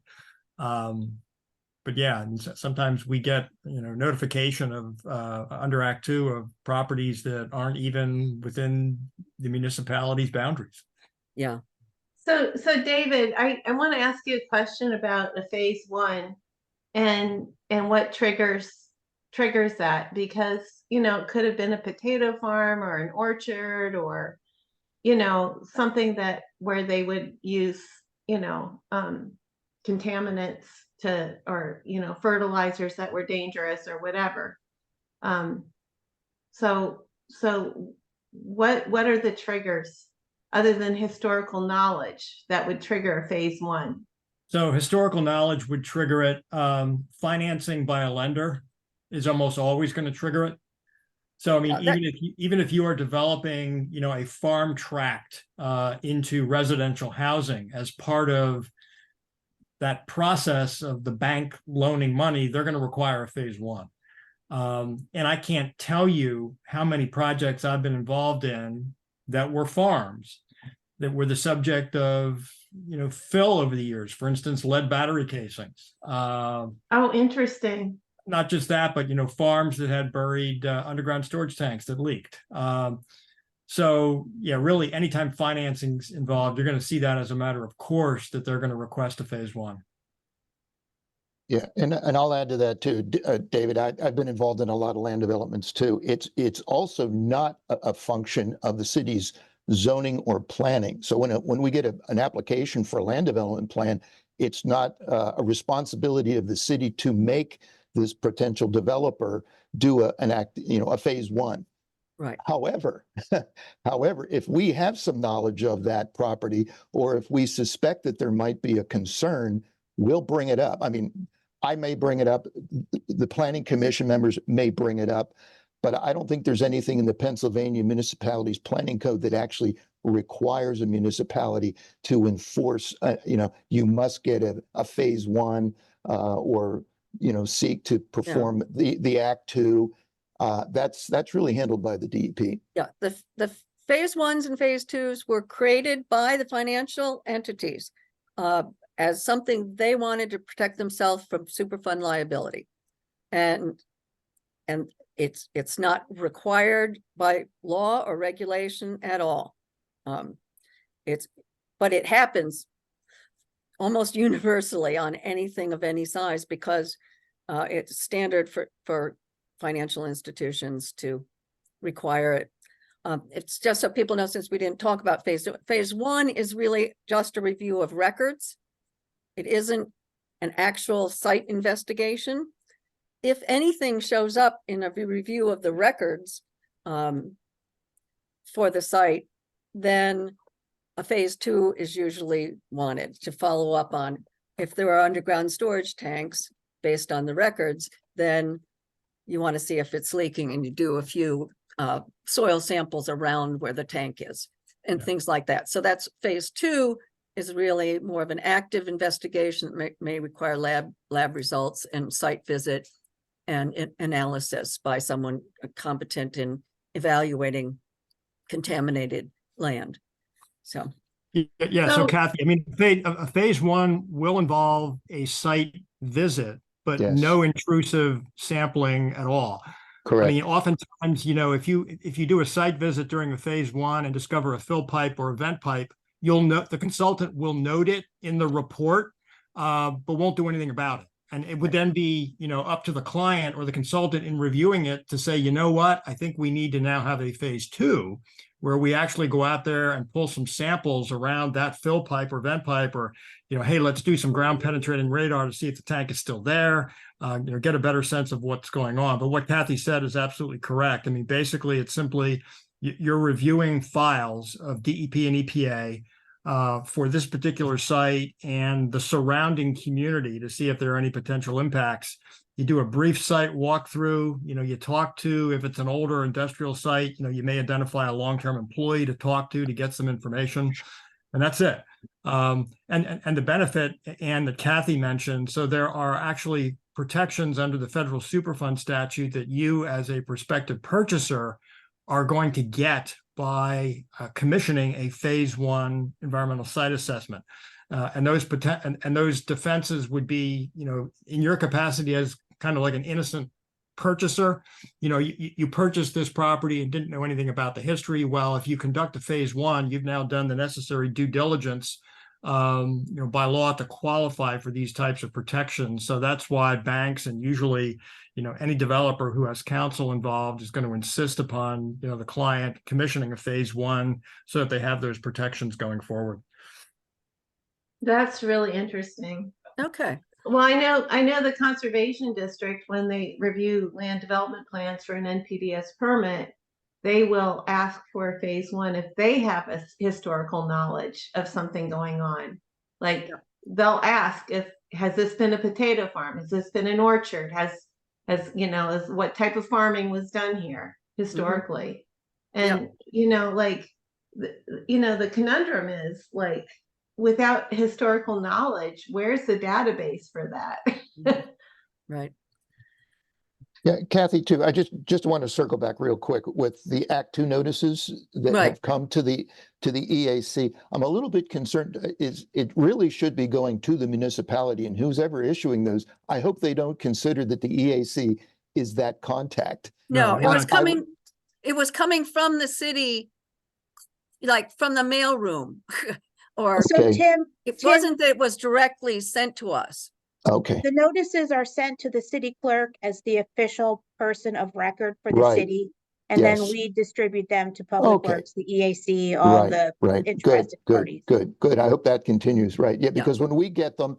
But yeah, and sometimes we get, you know, notification of under Act 2 of properties that aren't even within the municipality's boundaries. Yeah. So David, I want to ask you a question about a phase one. and what triggers that, because, you know, it could have been a potato farm or an orchard, or, you know, something that where they would use, you know, contaminants to, or, you know, fertilizers that were dangerous or whatever. So what are the triggers other than historical knowledge that would trigger a phase one? So historical knowledge would trigger it. Financing by a lender is almost always going to trigger it. So I mean, even if you are developing, you know, a farm tract into residential housing as part of that process of the bank loaning money, they're going to require a phase one. And I can't tell you how many projects I've been involved in that were farms that were the subject of, you know, fill over the years. For instance, lead battery casings. Oh, interesting. Not just that, but, you know, farms that had buried underground storage tanks that leaked. So yeah, really, anytime financing's involved, you're going to see that as a matter of course that they're going to request a phase one. Yeah, and I'll add to that too, David. I've been involved in a lot of land developments too. It's also not a function of the city's zoning or planning. So when we get an application for a land development plan, it's not a responsibility of the city to make this potential developer do a phase one. Right. However, if we have some knowledge of that property, or if we suspect that there might be a concern, we'll bring it up. I mean, I may bring it up, the planning commission members may bring it up, but I don't think there's anything in the Pennsylvania Municipalities Planning Code that actually requires a municipality to enforce, you must get a phase one, or, seek to perform the Act Two. That's really handled by the DEP. Yeah, the phase ones and phase twos were created by the financial entities as something they wanted to protect themselves from Superfund liability. And it's not required by law or regulation at all. But it happens almost universally on anything of any size, because it's standard for financial institutions to require it. It's just so people know, since we didn't talk about phase one is really just a review of records. It isn't an actual site investigation. If anything shows up in a review of the records for the site, then a phase two is usually wanted to follow up on. If there are underground storage tanks based on the records, then you want to see if it's leaking, and you do a few soil samples around where the tank is and things like that. So that's phase two, is really more of an active investigation that may require lab results and site visit and analysis by someone competent in evaluating contaminated land. So so Kathy, I mean, a phase one will involve a site visit, but no intrusive sampling at all. Correct. I mean, oftentimes, if you do a site visit during a phase one and discover a fill pipe or a vent pipe, the consultant will note it in the report, but won't do anything about it. And it would then be, up to the client or the consultant in reviewing it to say, you know what, I think we need to now have a phase two, where we actually go out there and pull some samples around that fill pipe or vent pipe, or, hey, let's do some ground penetrating radar to see if the tank is still there, get a better sense of what's going on. But what Kathy said is absolutely correct. I mean, basically, it's simply you're reviewing files of DEP and EPA for this particular site and the surrounding community to see if there are any potential impacts. You do a brief site walkthrough, you talk to, if it's an older industrial site, you may identify a long-term employee to talk to get some information, and that's it. And the benefit, and that Kathy mentioned, so there are actually protections under the federal Superfund statute that you as a prospective purchaser are going to get by commissioning a phase one environmental site assessment. And those defenses would be, in your capacity as kind of like an innocent purchaser, you purchased this property and didn't know anything about the history. Well, if you conduct a phase one, you've now done the necessary due diligence by law to qualify for these types of protections. So that's why banks and usually, any developer who has counsel involved is going to insist upon, the client commissioning a phase one so that they have those protections going forward. That's really interesting. Okay. Well, I know the conservation district, when they review land development plans for an NPDS permit, they will ask for phase one if they have a historical knowledge of something going on. Like they'll ask has this been a potato farm? Has this been an orchard? Is what type of farming was done here historically? And the conundrum is like, without historical knowledge, where's the database for that? Right. Yeah, Kathy, too, I just want to circle back real quick with the Act 2 notices that Right. have come to the EAC. I'm a little bit concerned, it really should be going to the municipality, and who's ever issuing those, I hope they don't consider that the EAC is that contact. No, it was I- coming, it was coming from the city, like from the mailroom. Or So Okay. Tim, it Tim- wasn't that it was directly sent to us. Okay, the notices are sent to the city clerk as the official person of record for the Right. city. And then Yes. we distribute them to Public Okay. Works, the EAC, all right, the right, good, interested parties. good. I hope that continues, right? Yeah, because when we get them,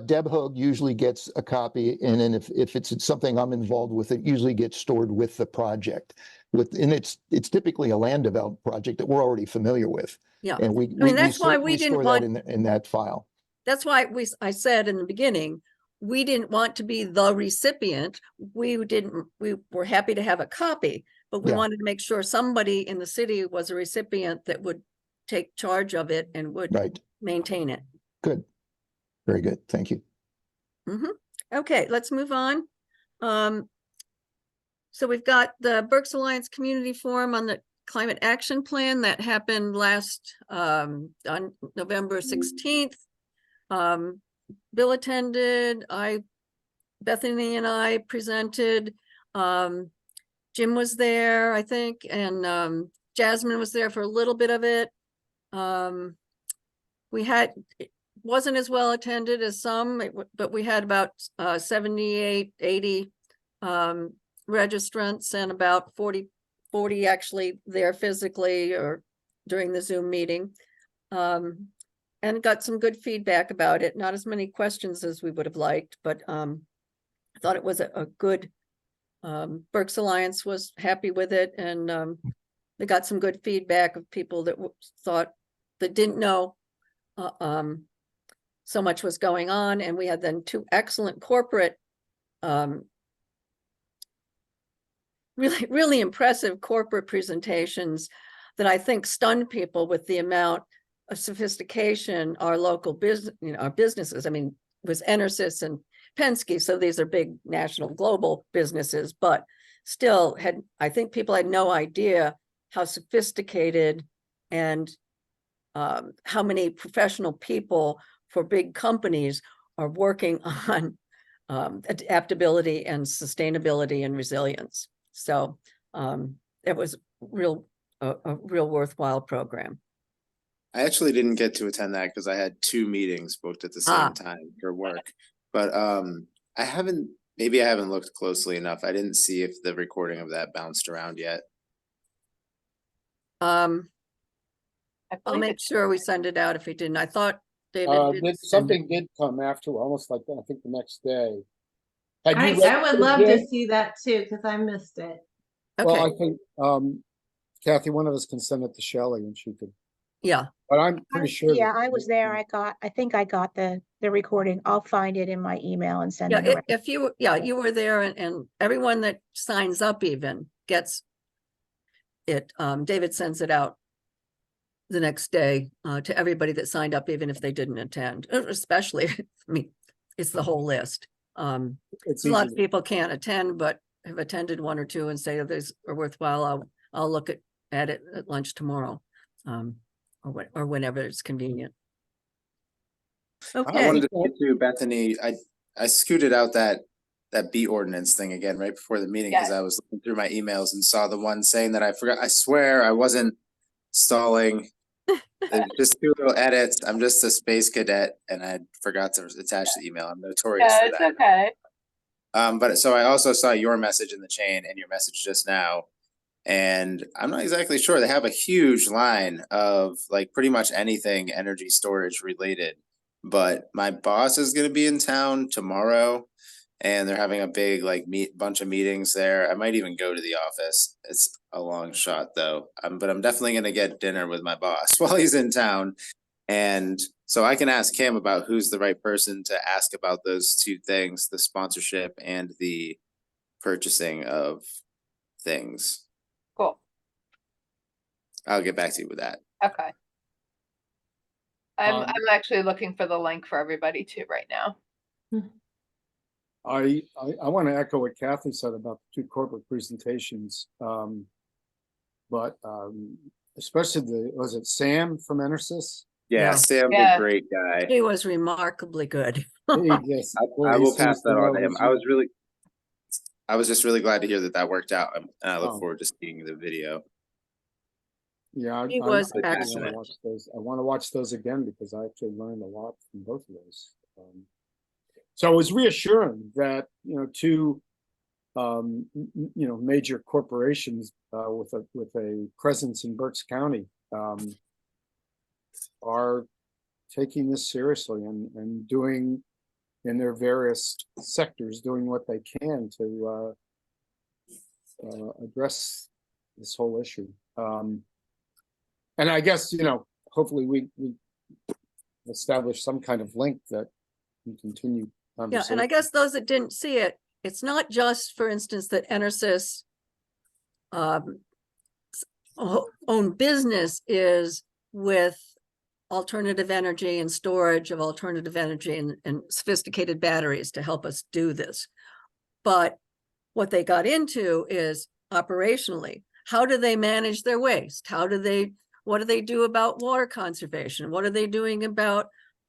Deb Hoag usually gets a copy, and then if it's something I'm involved with, it usually gets stored with the project. And it's typically a land development project that we're already familiar with. Yeah. And we that's why we didn't store want- that in that file. That's why I said in the beginning, we didn't want to be the recipient. We were happy to have a copy, but we Yeah. wanted to make sure somebody in the city was a recipient that would take charge of it and would Right, maintain it. good. Very good, thank you. Okay, let's move on. So we've got the Berks Alliance Community Forum on the Climate Action Plan that happened last on November 16th. Bill attended, Bethany and I presented, Jim was there, I think, and Jasmine was there for a little bit of it. It wasn't as well attended as some, but we had about 78, 80 registrants and about 40 actually there physically or during the Zoom meeting. And got some good feedback about it. Not as many questions as we would have liked, but I thought it was a good, Berks Alliance was happy with it, and they got some good feedback of people that didn't know so much was going on. And we had then two excellent corporate, really impressive corporate presentations that I think stunned people with the amount of sophistication our local business, our businesses. I mean, it was Enersys and Penske, so these are big national global businesses, but still I think people had no idea how sophisticated and how many professional people for big companies are working on adaptability and sustainability and resilience. So it was a real worthwhile program. I actually didn't get to attend that because I had two meetings booked at the same time for work. But maybe I haven't looked closely enough. I didn't see if the recording of that bounced around yet. I'll I believe make sure we send it out if he didn't. I thought David did send it. Something did come after, almost like that, I think the next day. Had you I would registered, love Jim? to see that too, because I missed it. Well, I Okay, think, Kathy, one of us can send it to Shelley and she could, yeah, but I'm pretty sure. Yeah, that- I was there. I think I got the recording. I'll find it in my email and send yeah, it around. if you, you were there, and everyone that signs up even gets it. David sends it out the next day to everybody that signed up, even if they didn't attend, especially, I mean, it's the whole list. It's A lot easy. of people can't attend, but have attended one or two and say these are worthwhile. I'll look at it at lunch tomorrow, or whenever it's convenient. I Okay, wanted to say to Bethany, I scooted out that B ordinance thing again right before the meeting because Yes. I was looking through my emails and saw the one saying that I forgot. I swear I wasn't stalling There's just two little edits. I'm just a space cadet and I forgot to attach the email. I'm notorious Yeah, for it's that. okay. But so I also saw your message in the chain and your message just now. And I'm not exactly sure. They have a huge line of like pretty much anything energy storage related. But my boss is going to be in town tomorrow and they're having a big like bunch of meetings there. I might even go to the office. It's a long shot though. But I'm definitely going to get dinner with my boss while he's in town. And so I can ask him about who's the right person to ask about those two things, the sponsorship and the purchasing of things. Cool. I'll get back to you with that. Okay. I'm Um, I'm actually looking for the link for everybody too right now. I want to echo what Kathy said about the two corporate presentations. But especially was it Sam from Enersys? Yeah, Yeah. Sam's Yeah. a great guy. He was remarkably good. Yes, I will he pass seems that to on know to him. his- I was just really glad to hear that that worked out. And I look Oh. forward to seeing the video. Yeah, He was I wanna excellent. watch those. I want to watch those again because I actually learned a lot from both of those. So it was reassuring that two major corporations with a presence in Berks County are taking this seriously and doing in their various sectors doing what they can to address this whole issue. And I guess, hopefully we establish some kind of link that can continue Yeah, conversation. and I guess those that didn't see it, it's not just, for instance, that Enersys own business is with alternative energy and storage of alternative energy and sophisticated batteries to help us do this. But what they got into is operationally, how do they manage their waste? What do they do about water conservation? What are they doing about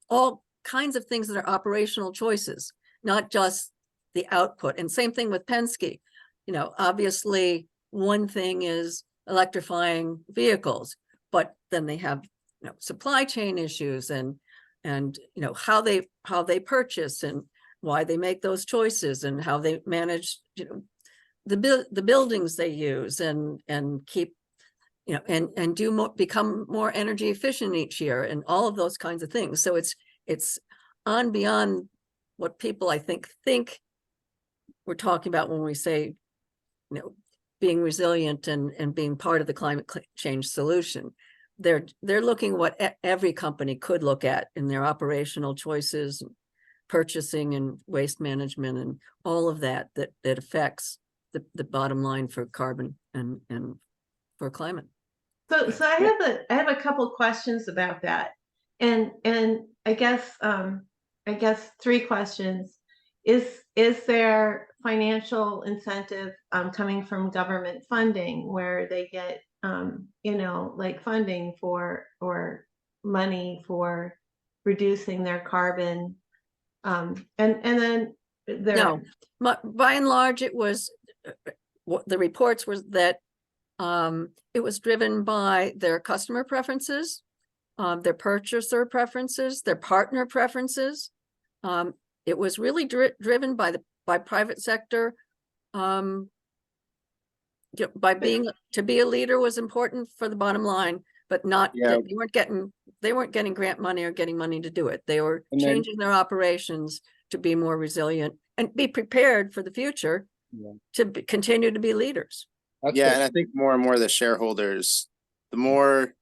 all kinds of things that are operational choices, not just the output? And same thing with Penske. Obviously one thing is electrifying vehicles, but then they have supply chain issues and how they purchase and why they make those choices and how they manage the buildings they use and keep and become more energy efficient each year and all of those kinds of things. So it's on beyond what people I think we're talking about when we say being resilient and being part of the climate change solution. They're looking what every company could look at in their operational choices, purchasing and waste management and all of that affects the bottom line for carbon and for climate. So I have a couple questions about that. And I guess three questions. Is there financial incentive coming from government funding where they get like funding for or money for reducing their carbon? And then there No, by and large, it was what the reports was that it was driven by their customer preferences, their purchaser preferences, their partner preferences. It was really driven by private sector. To be a leader was important for the bottom line, but not that they weren't getting grant money or getting money to do it. They were changing their operations to be more resilient and be prepared for the future to continue to be leaders. And I think more and more the shareholders, the more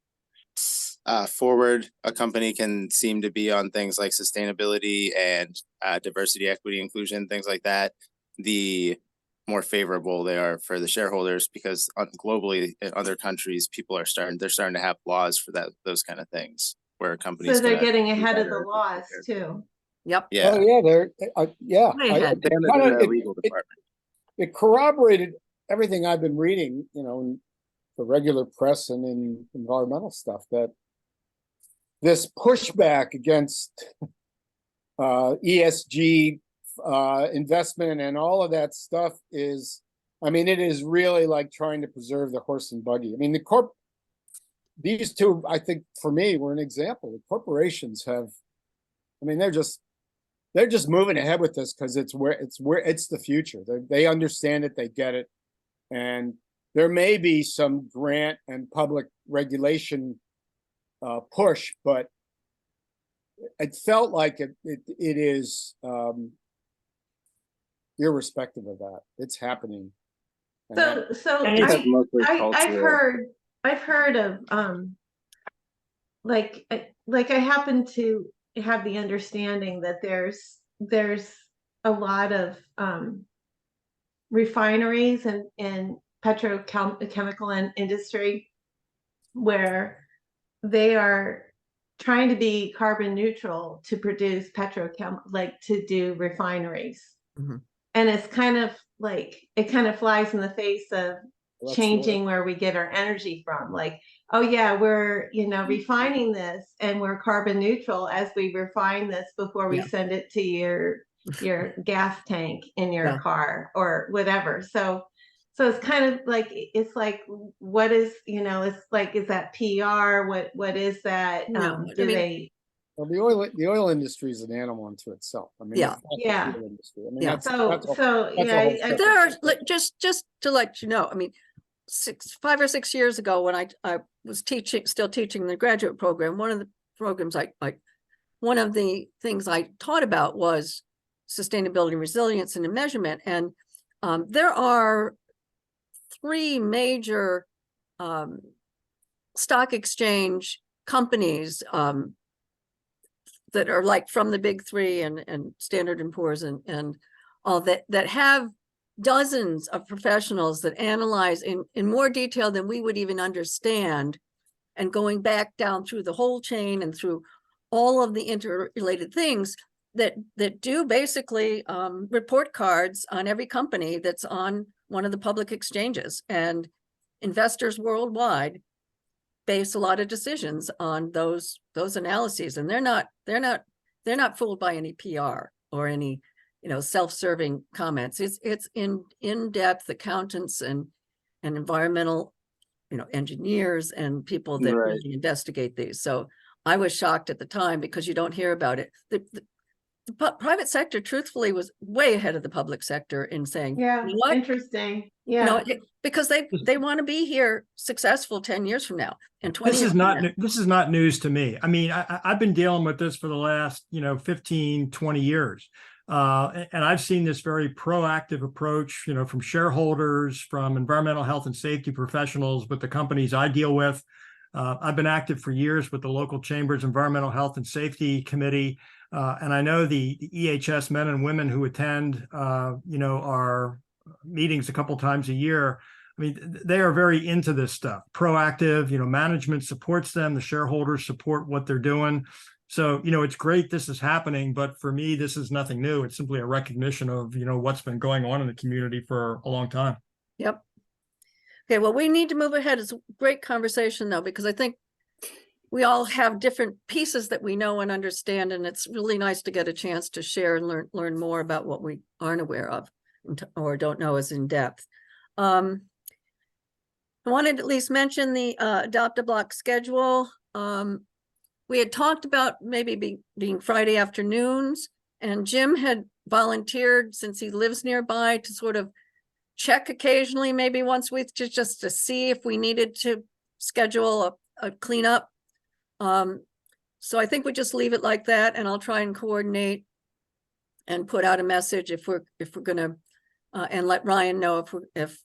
forward a company can seem to be on things like sustainability and diversity, equity, inclusion, things like that, the more favorable they are for the shareholders, because globally in other countries, they're starting to have laws for those kind of things where companies. So they're getting ahead of the laws too. Yep. Yeah. Oh yeah, it corroborated everything I've been reading, in the regular press and in environmental stuff, that this pushback against ESG investment and all of that stuff it is really like trying to preserve the horse and buggy. I mean, these two, I think for me, were an example. The corporations have, I mean, they're just moving ahead with this because it's the future. They understand it, they get it. And there may be some grant and public regulation push, but it felt like it is irrespective of that. It's happening. And So And it's I've heard of like I happen to have the understanding that there's a lot of refineries and petrochemical industry where they are trying to be carbon neutral to produce like to do refineries. Mhm. And it's kind of like, it kind of flies in the face of Well, changing where we get our energy from. Like, oh yeah, we're, refining this and we're carbon neutral as we refine this before we Yeah. send it to your gas tank in your Yeah. car or whatever. So it's kind of like, it's like, what is, it's like, is that PR? What is that? No, I Do mean- they? Well, the oil industry is an animal unto itself. I mean, Yeah. it's not the Yeah. fuel industry. I mean, Yeah. that's a whole Yeah, separate There are, subject. just to let you know, I mean, 5 or 6 years ago, when I was still teaching the graduate program, one of the programs one of the things I taught about was sustainability, resilience, and measurement. And there are 3 major stock exchange companies that are like from the big 3 and Standard & Poor's and all that have dozens of professionals that analyze in more detail than we would even understand, and going back down through the whole chain and through all of the interrelated things that do basically report cards on every company that's on one of the public exchanges. And investors worldwide base a lot of decisions on those analyses, and they're not fooled by any PR or any self-serving comments. It's in-depth accountants and environmental engineers and people that Right. really investigate these. So I was shocked at the time because you don't hear about it. The private sector truthfully was way ahead of the public sector in saying, Yeah, you know what? interesting. Yeah. Because they want to be here successful 10 years from now and 20 This years is from not now. this is not news to me. I mean, I've been dealing with this for the last 15, 20 years. And I've seen this very proactive approach, from shareholders, from environmental health and safety professionals with the companies I deal with. I've been active for years with the local chamber's environmental health and safety committee. And I know the EHS men and women who attend, our meetings a couple times a year. I mean, they are very into this stuff, proactive, management supports them. The shareholders support what they're doing. So, it's great this is happening, but for me, this is nothing new. It's simply a recognition of, what's been going on in the community for a long time. Yep. Okay, well, we need to move ahead. It's a great conversation though, because I think we all have different pieces that we know and understand, and it's really nice to get a chance to share and learn more about what we aren't aware of or don't know as in depth. I wanted to at least mention the adopt-a-block schedule. We had talked about maybe being Friday afternoons, and Jim had volunteered, since he lives nearby, to sort of check occasionally, maybe once a week, just to see if we needed to schedule a cleanup. So I think we just leave it like that, and I'll try and coordinate and put out a message if we're gonna, and let Ryan know if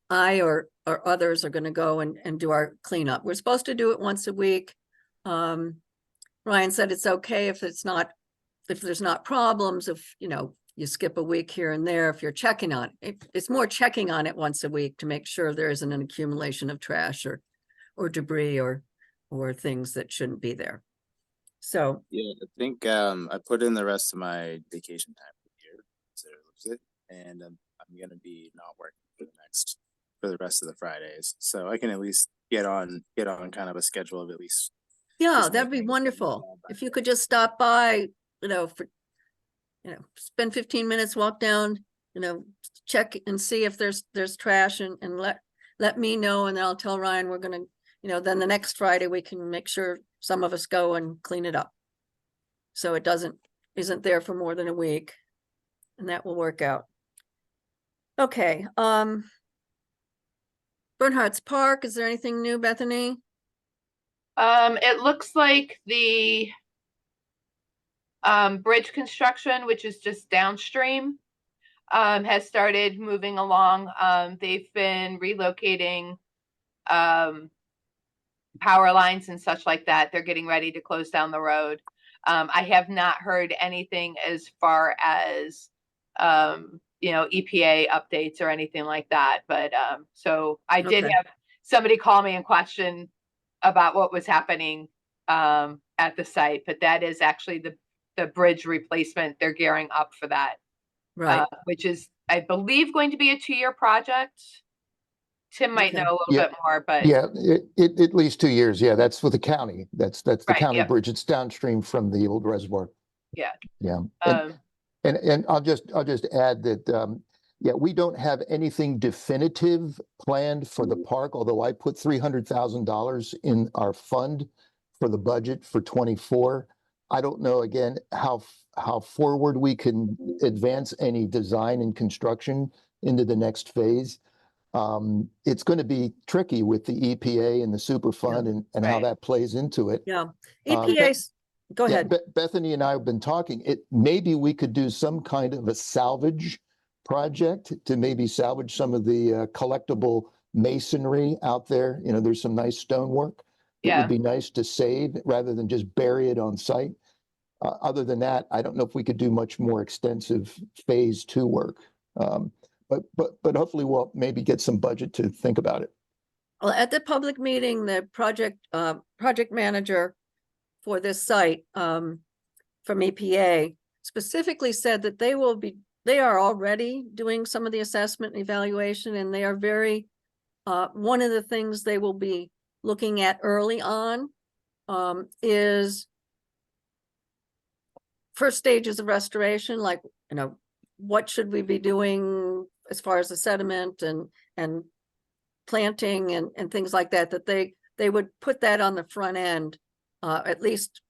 I or others are gonna go and do our cleanup. We're supposed to do it once a week. Ryan said it's okay if there's not problems, if you skip a week here and there, if you're checking on it. It's more checking on it once a week to make sure there isn't an accumulation of trash or debris or things that shouldn't be there. So Yeah, I think I put in the rest of my vacation time for the year, so it looks it, and I'm gonna be not working for the rest of the Fridays, so I can at least get on kind of a schedule of at least. yeah, just that'd be making wonderful. it If you could just stop by, spend 15 minutes, walk down, check and see if there's trash and let me know, and then I'll tell Ryan we're gonna then the next Friday we can make sure some of us go and clean it up. So it isn't there for more than a week, and that will work out. Okay, Bernhardt's Park, is there anything new, Bethany? It looks like the bridge construction, which is just downstream, has started moving along. They've been relocating power lines and such like that. They're getting ready to close down the road. I have not heard anything as far as EPA updates or anything like that. But so I did Okay. have somebody call me and question about what was happening at the site, but that is actually the bridge replacement. They're gearing up for that, Right, which is, I believe, going to be a 2-year project. Tim might Okay. know a little Yeah. bit more, but Yeah, it at least 2 years. Yeah, that's for the county. That's the Right, county yep. bridge. It's downstream from the old reservoir. Yeah. Yeah. um, And I'll just add that, yeah, we don't have anything definitive planned for the park, although I put $300,000 in our fund for the budget for 24. I don't know, again, how forward we can advance any design and construction into the next phase. It's going to be tricky with the EPA and the Superfund and how Right. that plays into it. yeah. Um, EPA's, go Yeah, ahead. Bethany and I have been talking. Maybe we could do some kind of a salvage project to maybe salvage some of the collectible masonry out there. There's some nice stonework. It Yeah. would be nice to save rather than just bury it on site. Other than that, I don't know if we could do much more extensive phase 2 work. But hopefully we'll maybe get some budget to think about it. Well, at the public meeting, the project manager for this site from EPA specifically said that they are already doing some of the assessment and evaluation, and they are one of the things they will be looking at early on is first stages of restoration, like, what should we be doing as far as the sediment and planting and things like that, that they would put that on the front end, at least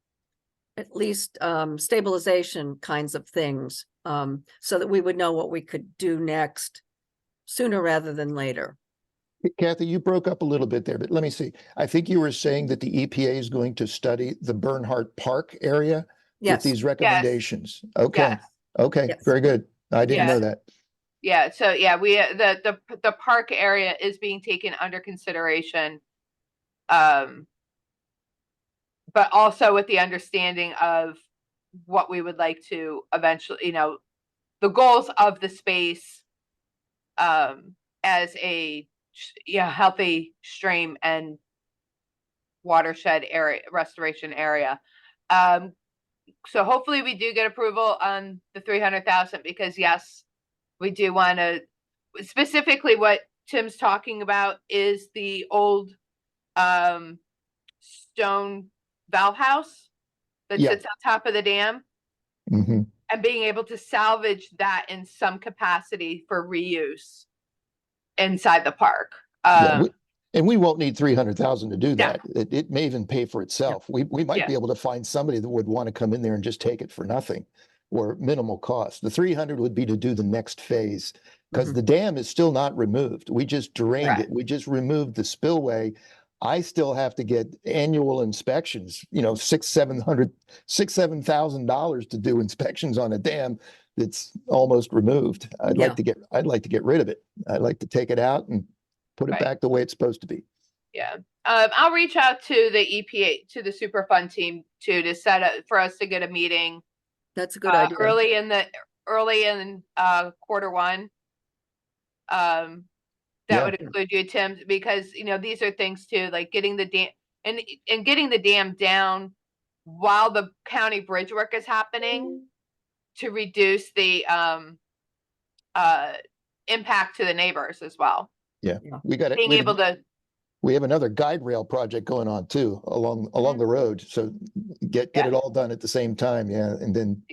stabilization kinds of things, so that we would know what we could do next sooner rather than later. Kathy, you broke up a little bit there, but let me see. I think you were saying that the EPA is going to study the Bernhardt Park area with Yes, these recommendations. Okay, Yes. okay, Yes. very good. I didn't Yeah. know that. Yeah, so yeah, the park area is being taken under consideration. But also with the understanding of what we would like to eventually, the goals of the space as a healthy stream and watershed area, restoration area. So hopefully we do get approval on the 300,000, because yes, we do want to, specifically what Tim's talking about is the old stone valve house that Yeah. sits on top of the dam, Mhm. and being able to salvage that in some capacity for reuse inside the park. Yeah, and we won't need 300,000 to do No. that. It may even pay for itself. We might Yeah. be able to find somebody that would want to come in there and just take it for nothing or minimal cost. The 300 would be to do the next phase because Mhm. the dam is still not removed. We just drained Right. it. We just removed the spillway. I still have to get annual inspections, $7,000 to do inspections on a dam that's almost removed. I'd like to get rid of it. I'd like to take it out and put it Right. back the way it's supposed to be. Yeah. I'll reach out to the EPA, to the Superfund team too, to set up for us to get a meeting That's a good idea. early in quarter one. That Yeah. would include you, Tim, because these are things too, like getting the dam and getting the dam down while the county bridge work is happening to reduce the impact to the neighbors as well. Yeah, Yeah. we got it. Being able to, We have another guide rail project going on too, along the road. So get Yeah. it all done at the same time. Yeah, and then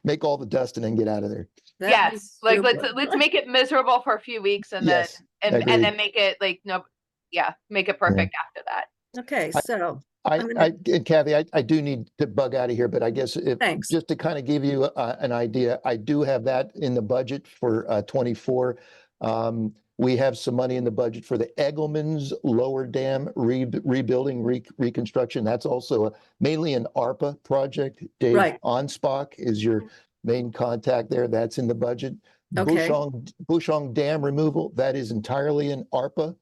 make all the dust and then get out of there. That yes, like super. let's make it miserable for a few weeks and Yes, then and agreed. then make it like no, make it perfect after that. Okay, so, I'm gonna- and Kathy, I do need to bug out of here, but I guess if, Thanks. just to kind of give you an idea, I do have that in the budget for 24. We have some money in the budget for the Eggleman's Lower Dam rebuilding, reconstruction. That's also mainly an ARPA project. Dave Right. Onspach is your main contact there. That's in the budget. Okay. Bushong Dam removal, that is entirely an ARPA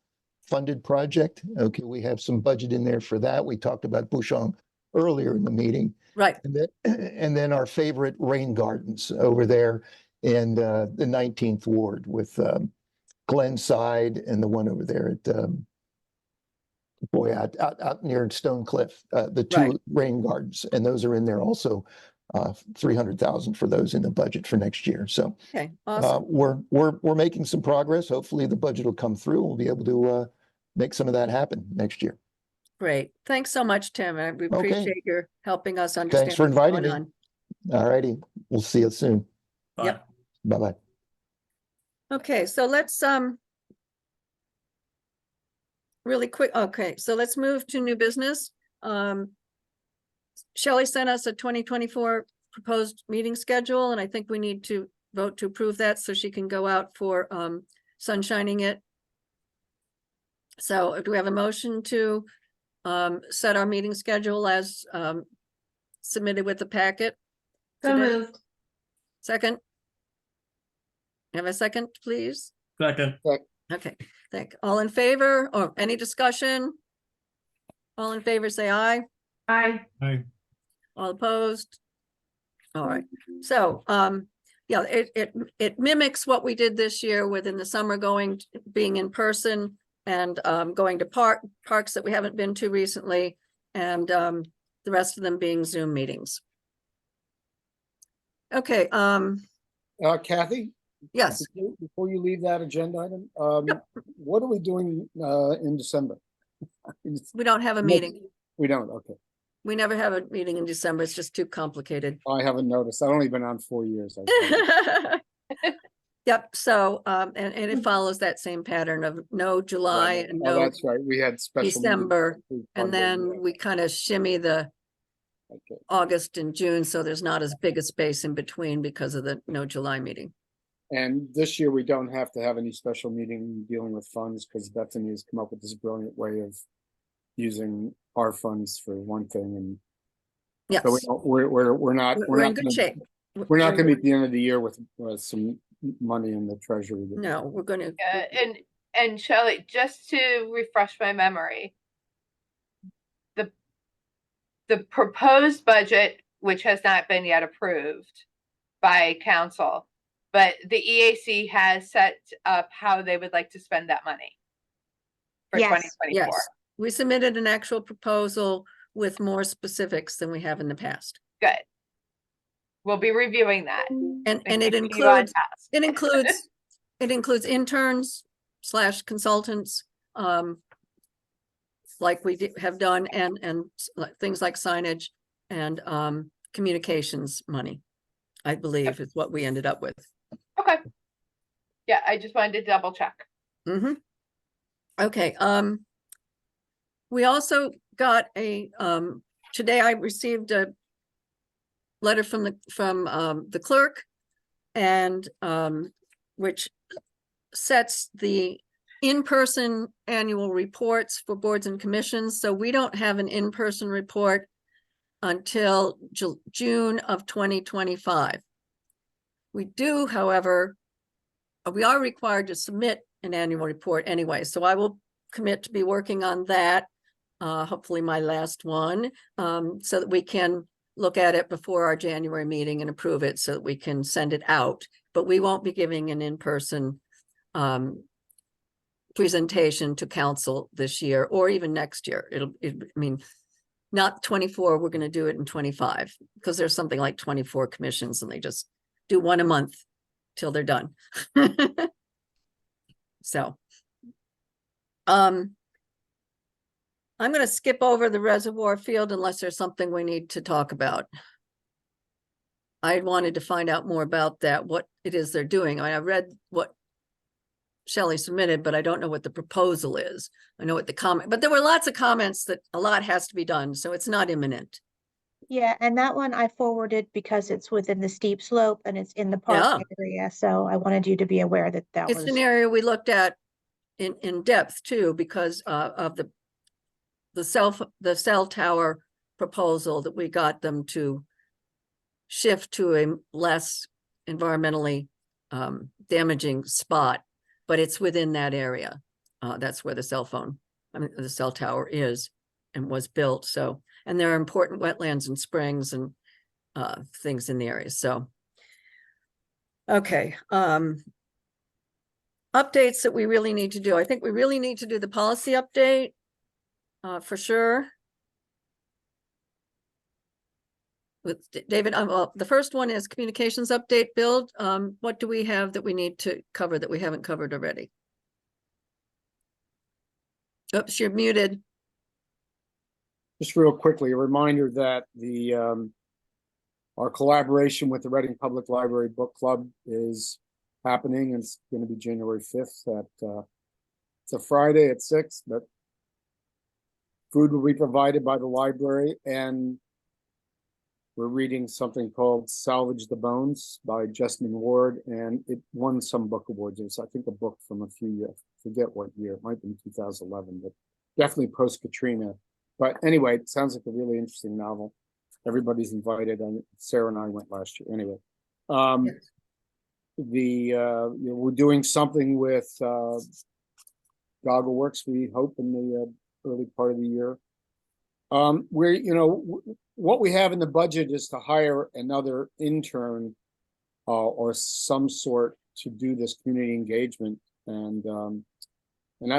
funded project. Okay, we have some budget in there for that. We talked about Bushong earlier in the meeting. right, And then our favorite rain gardens over there in the 19th Ward with Glenside and the one over there at out near Stone Cliff, the two Right. rain gardens, and those are in there also. 300,000 for those in the budget for next year. So okay, awesome. we're making some progress. Hopefully the budget will come through. We'll be able to make some of that happen next year. Great. Thanks so much, Tim. We Okay. appreciate your helping us understand. Thanks for what's inviting going me. on. All righty. We'll see you soon. Yep. Bye-bye. Okay, so let's really quick, okay, so let's move to new business. Shelley sent us a 2024 proposed meeting schedule, and I think we need to vote to approve that so she can go out for sunshining it. So do we have a motion to set our meeting schedule as submitted with the packet? So today? moved. Second? Have a second, please? Second. Okay, all in favor or any discussion? All in favor, say aye. Aye. Aye. All opposed? All right, so, yeah, it mimics what we did this year within the summer being in person and going to parks that we haven't been to recently, and the rest of them being Zoom meetings. Okay, Kathy? yes, Before you leave that agenda item, what are we doing in December? we don't have a meeting. We don't, okay. We never have a meeting in December. It's just too complicated. I haven't noticed. I've only been on 4 years. I think. Yep, so, and it follows that same pattern of no July Right. and Oh, no that's right. We had special. meetings December, through and Monday, then yeah. we kind of shimmy the Okay. August and June, so there's not as big a space in between because of the no July meeting. And this year, we don't have to have any special meeting dealing with funds because Bethany has come up with this brilliant way of using our funds for one thing, and Yes, so we're not we're in good shape. We're not going to be at the end of the year with some money in the treasury. No, we're gonna, And Shelley, just to refresh my memory, the proposed budget, which has not been yet approved by council, but the EAC has set up how they would like to spend that money for Yes. 2024. yes, we submitted an actual proposal with more specifics than we have in the past. Good. We'll be reviewing that. And and it keeping you on includes, task. it includes interns / consultants, like we have done, and things like signage and communications money, I believe is what we ended up with. Okay. Yeah, I just wanted to double check. Mm-hmm. Okay, we also got today I received a letter from the clerk, and which sets the in-person annual reports for boards and commissions. So we don't have an in-person report until June of 2025. We do, however, we are required to submit an annual report anyway, so I will commit to be working on that, hopefully my last one, so that we can look at it before our January meeting and approve it so that we can send it out. But we won't be giving an in-person presentation to council this year or even next year. I mean, not 24, we're going to do it in 25 because there's something like 24 commissions and they just do one a month till they're done. So, I'm going to skip over the reservoir field unless there's something we need to talk about. I wanted to find out more about that, what it is they're doing. I read what Shelley submitted, but I don't know what the proposal is. I know what the comment, but there were lots of comments that a lot has to be done, so it's not imminent. Yeah, and that one I forwarded because it's within the steep slope and it's in the park area. So I wanted you to be aware that that It's was. an area we looked at in depth too, because of the cell tower proposal that we got them to shift to a less environmentally damaging spot, but it's within that area. That's where the the cell tower is and was built. So, and there are important wetlands and springs and things in the area. So, okay. Updates that we really need to do. I think we really need to do the policy update for sure. With David, well, the first one is communications update build. What do we have that we need to cover that we haven't covered already? Oops, you're muted. Just real quickly, a reminder that our collaboration with the Reading Public Library Book Club is happening, and it's going to be January 5th at it's a Friday at 6, but food will be provided by the library, and we're reading something called Salvage the Bones by Jessamine Ward, and it won some book awards. It's, I think, a book from a few years, forget what year, it might be 2011, but definitely post-Katrina. But anyway, it sounds like a really interesting novel. Everybody's invited, and Sarah and I went last year. Anyway, we're doing something with Goggleworks, we hope, in the early part of the year. What we have in the budget is to hire another intern or some sort to do this community engagement. And I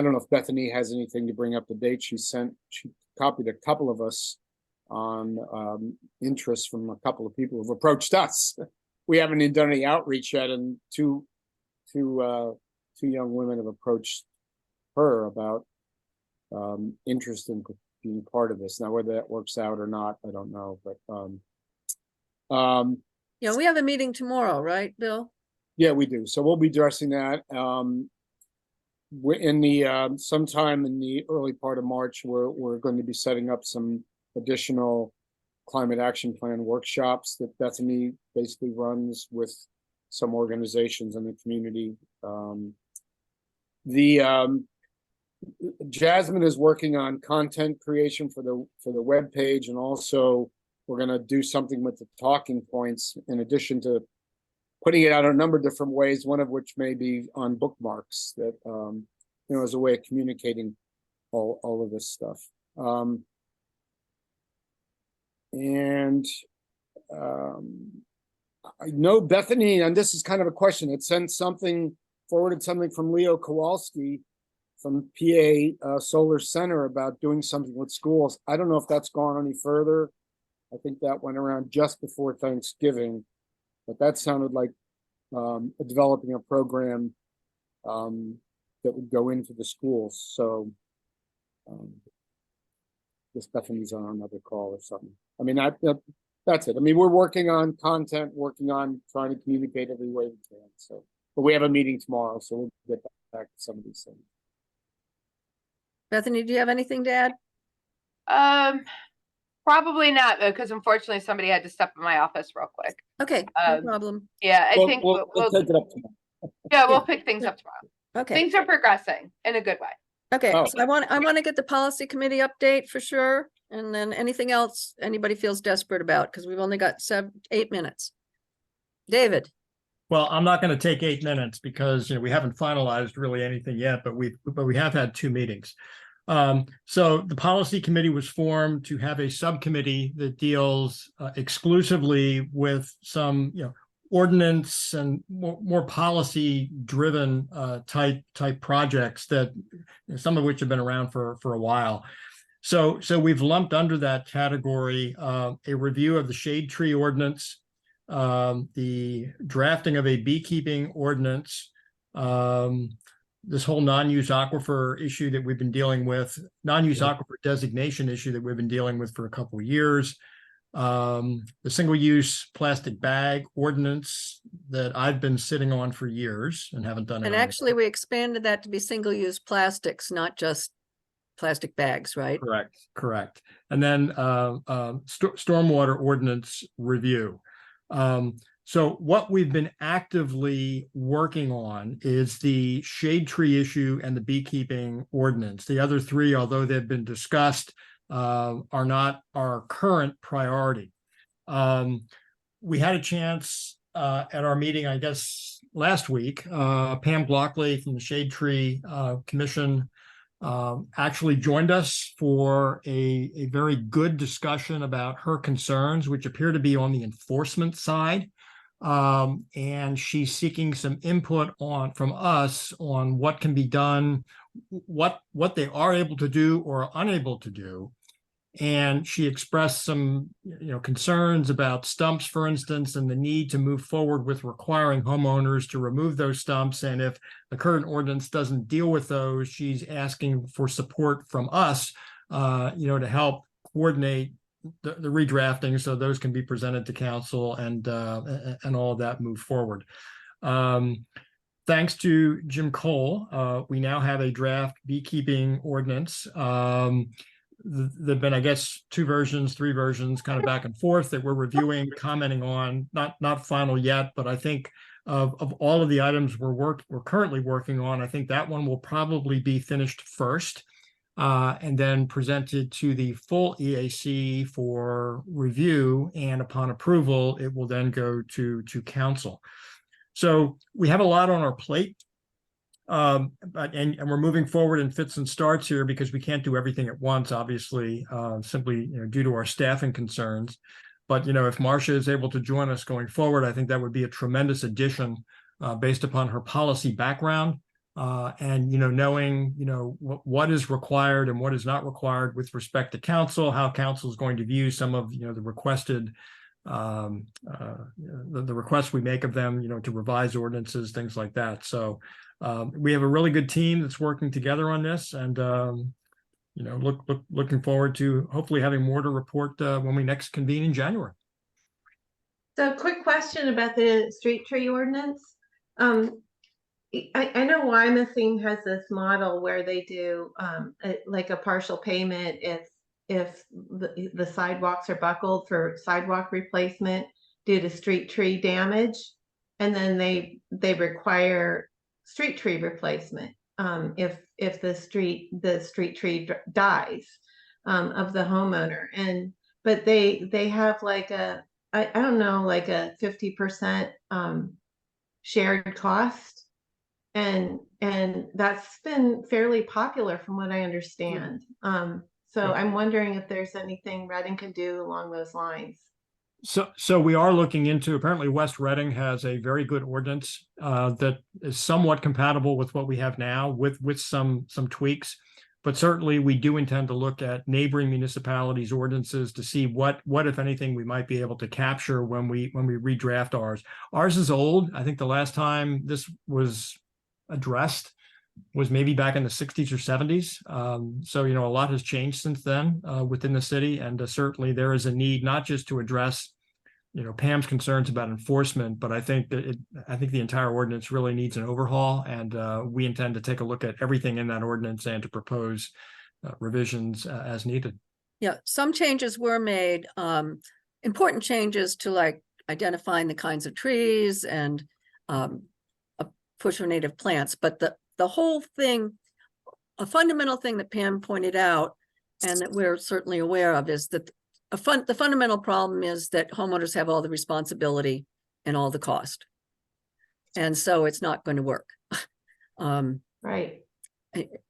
don't know if Bethany has anything to bring up to date. She copied a couple of us on interest from a couple of people who've approached us. We haven't even done any outreach yet, and two young women have approached her about interest in being part of this. Now, whether that works out or not, I don't know. But yeah, we have a meeting tomorrow, right, Bill? Yeah, we do. So we'll be addressing that. We're in the sometime in the early part of March. We're going to be setting up some additional climate action plan workshops that Bethany basically runs with some organizations in the community. Jasmine is working on content creation for the web page, and also we're going to do something with the talking points in addition to putting it out a number of different ways, one of which may be on bookmarks that as a way of communicating all of this stuff. I know Bethany, and this is kind of a question, it forwarded something from Leo Kowalski from PA Solar Center about doing something with schools. I don't know if that's gone any further. I think that went around just before Thanksgiving, but that sounded like developing a program that would go into the schools. So this Bethany's on another call or something. I mean, that's it. I mean, we're working on content, working on trying to communicate every way we can. So, but we have a meeting tomorrow, so we'll get back to some of these things. Bethany, do you have anything to add? Probably not, because unfortunately somebody had to step in my office real quick. Okay, no problem. Yeah, I think we'll take it up tomorrow. Yeah, we'll pick things up tomorrow. Okay. Things are progressing in a good way. Okay, Oh. so I want to get the policy committee update for sure, and then anything else anybody feels desperate about, because we've only got 8 minutes. David. Well, I'm not going to take 8 minutes because we haven't finalized really anything yet, but we have had 2 meetings. So the policy committee was formed to have a subcommittee that deals exclusively with some ordinance and more policy driven type projects that some of which have been around for a while. So we've lumped under that category a review of the shade tree ordinance, the drafting of a beekeeping ordinance, this whole non-use aquifer issue that we've been dealing with, non-use aquifer designation issue that we've been dealing with for a couple of years, the single-use plastic bag ordinance that I've been sitting on for years and haven't done And anything. actually, we expanded that to be single-use plastics, not just plastic bags, right? Correct. And then stormwater ordinance review. So what we've been actively working on is the shade tree issue and the beekeeping ordinance. The other three, although they've been discussed, are not our current priority. We had a chance at our meeting, I guess, last week. Pam Glockley from the Shade Tree Commission actually joined us for a very good discussion about her concerns, which appear to be on the enforcement side. And she's seeking some input from us on what can be done, what they are able to do or unable to do. And she expressed some, concerns about stumps, for instance, and the need to move forward with requiring homeowners to remove those stumps. And if the current ordinance doesn't deal with those, she's asking for support from us, to help coordinate the redrafting so those can be presented to council and all of that move forward. Thanks to Jim Cole, we now have a draft beekeeping ordinance. There've been, I guess, 2 versions, 3 versions, kind of back and forth that we're reviewing, commenting on, not final yet, but I think of all of the items we're currently working on, I think that one will probably be finished first, and then presented to the full EAC for review, and upon approval, it will then go to council. So we have a lot on our plate. But we're moving forward in fits and starts here because we can't do everything at once, obviously, simply due to our staffing concerns. But if Marcia is able to join us going forward, I think that would be a tremendous addition based upon her policy background and knowing what is required and what is not required with respect to council, how council is going to view some of the requested the requests we make of them, to revise ordinances, things like that. So we have a really good team that's working together on this, and looking forward to hopefully having more to report when we next convene in January. So quick question about the street tree ordinance. I know Wyomissing has this model where they do like a partial payment if the sidewalks are buckled for sidewalk replacement due to street tree damage, and then they require street tree replacement if the street tree dies of the homeowner. But they have like a I don't know, like a 50% shared cost, and that's been fairly popular from what I understand. So I'm wondering if there's anything Reading can do along those lines. So we are looking into, apparently West Reading has a very good ordinance that is somewhat compatible with what we have now with some tweaks. But certainly we do intend to look at neighboring municipalities' ordinances to see what if anything, we might be able to capture when we redraft ours. Ours is old. I think the last time this was addressed was maybe back in the 60s or 70s. So, a lot has changed since then within the city. And certainly there is a need not just to address, Pam's concerns about enforcement, but I think that the entire ordinance really needs an overhaul. And we intend to take a look at everything in that ordinance and to propose revisions as needed. Yeah, some changes were made, important changes to like identifying the kinds of trees and push for native plants. But the whole thing, a fundamental thing that Pam pointed out and that we're certainly aware of is that the fundamental problem is that homeowners have all the responsibility and all the cost. And so it's not going to work. Right.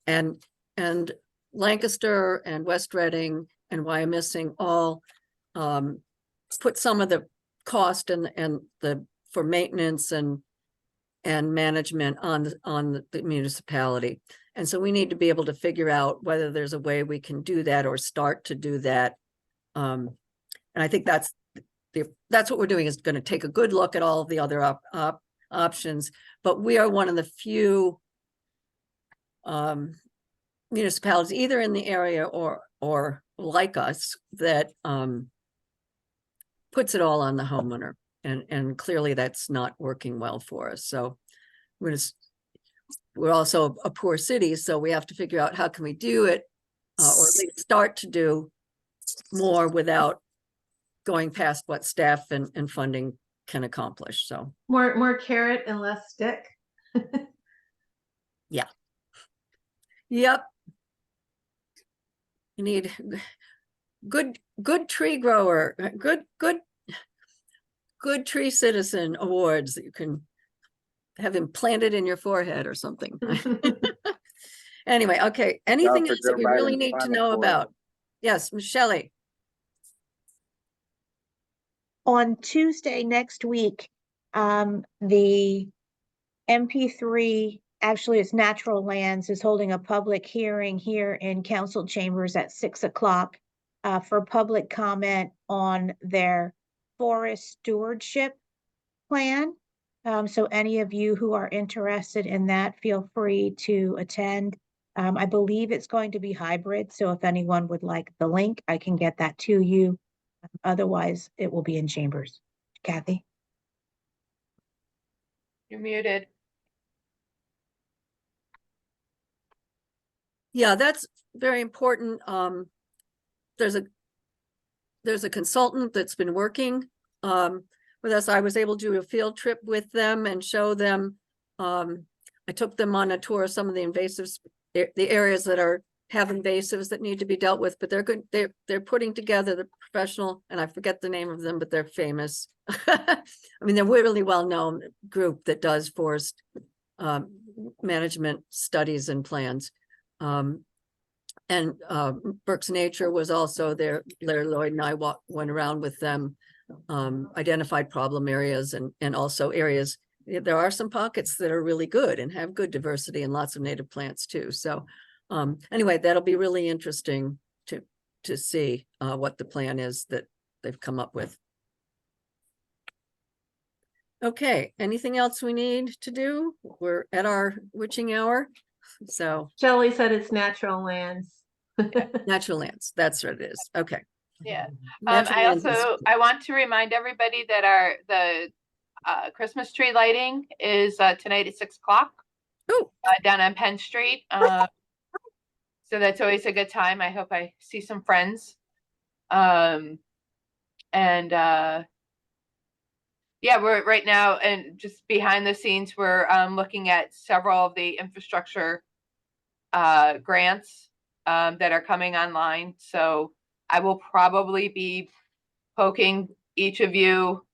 And Lancaster and West Reading and Wyomissing all put some of the cost and for maintenance and management on the municipality. And so we need to be able to figure out whether there's a way we can do that or start to do that. And I think that's what we're doing, is going to take a good look at all of the other options. But we are one of the few municipalities, either in the area or like us, that puts it all on the homeowner. And clearly that's not working well for us. So we're also a poor city, so we have to figure out how can we do it, or at least start to do more without going past what staff and funding can accomplish. So More carrot and less stick. yep. You need good tree grower, good tree citizen awards that you can have implanted in your forehead or something. Anyway, okay. Anything for else that Joe we really Biden's need to climate know board. about? Yes, Michelle. On Tuesday next week, the MP3, actually it's Natural Lands, is holding a public hearing here in council chambers at 6 o'clock for public comment on their forest stewardship plan. So any of you who are interested in that, feel free to attend. I believe it's going to be hybrid, so if anyone would like the link, I can get that to you. Otherwise, it will be in chambers. Kathy? You're muted. Yeah, that's very important. There's a consultant that's been working with us. I was able to do a field trip with them and show them. I took them on a tour of some of the invasives, the areas that have invasives that need to be dealt with, but they're good. They're putting together the professional, and I forget the name of them, but they're famous. I mean, they're a really well-known group that does forest management studies and plans. And Berks Nature was also there. Larry Lloyd and I went around with them, identified problem areas and also areas. There are some pockets that are really good and have good diversity and lots of native plants too. So anyway, that'll be really interesting to see what the plan is that they've come up with. Okay, anything else we need to do? We're at our witching hour. So Shelley said it's Natural Lands. Natural Lands, that's what it is. Okay. Yeah. Natural I Lands is- I want to remind everybody that the Christmas tree lighting is tonight at 6 o'clock Oh, down on Penn Street. So that's always a good time. I hope I see some friends. Yeah, we're right now, and just behind the scenes, we're looking at several of the infrastructure grants that are coming online. So I will probably be poking each of you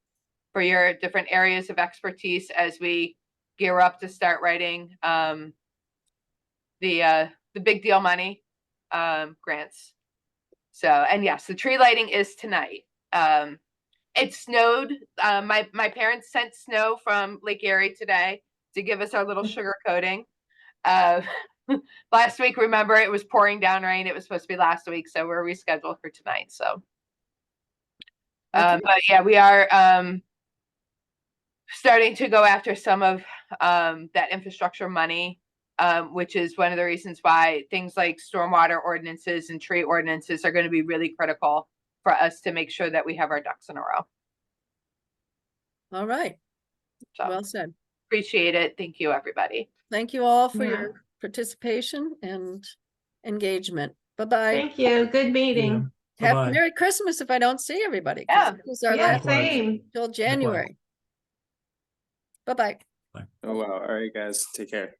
for your different areas of expertise as we gear up to start writing the big deal money grants. So, and yes, the tree lighting is tonight. It snowed. My parents sent snow from Lake Erie today to give us our little sugar coating. Last week, remember, it was pouring down rain. It was supposed to be last week, so we're rescheduled for tonight. So, okay. but yeah, we are starting to go after some of that infrastructure money, which is one of the reasons why things like stormwater ordinances and tree ordinances are going to be really critical for us to make sure that we have our ducks in a row. All right. So Well said. appreciate it. Thank you, everybody. Thank you all for Yeah. your participation and engagement. Bye-bye. Thank you. Good meeting. Happy Bye-bye. Merry Christmas if I don't see everybody. 'Cause Yeah. this is our Yeah, last Likewise. same. till January. Bye-bye. Oh, wow. All right, guys. Take care.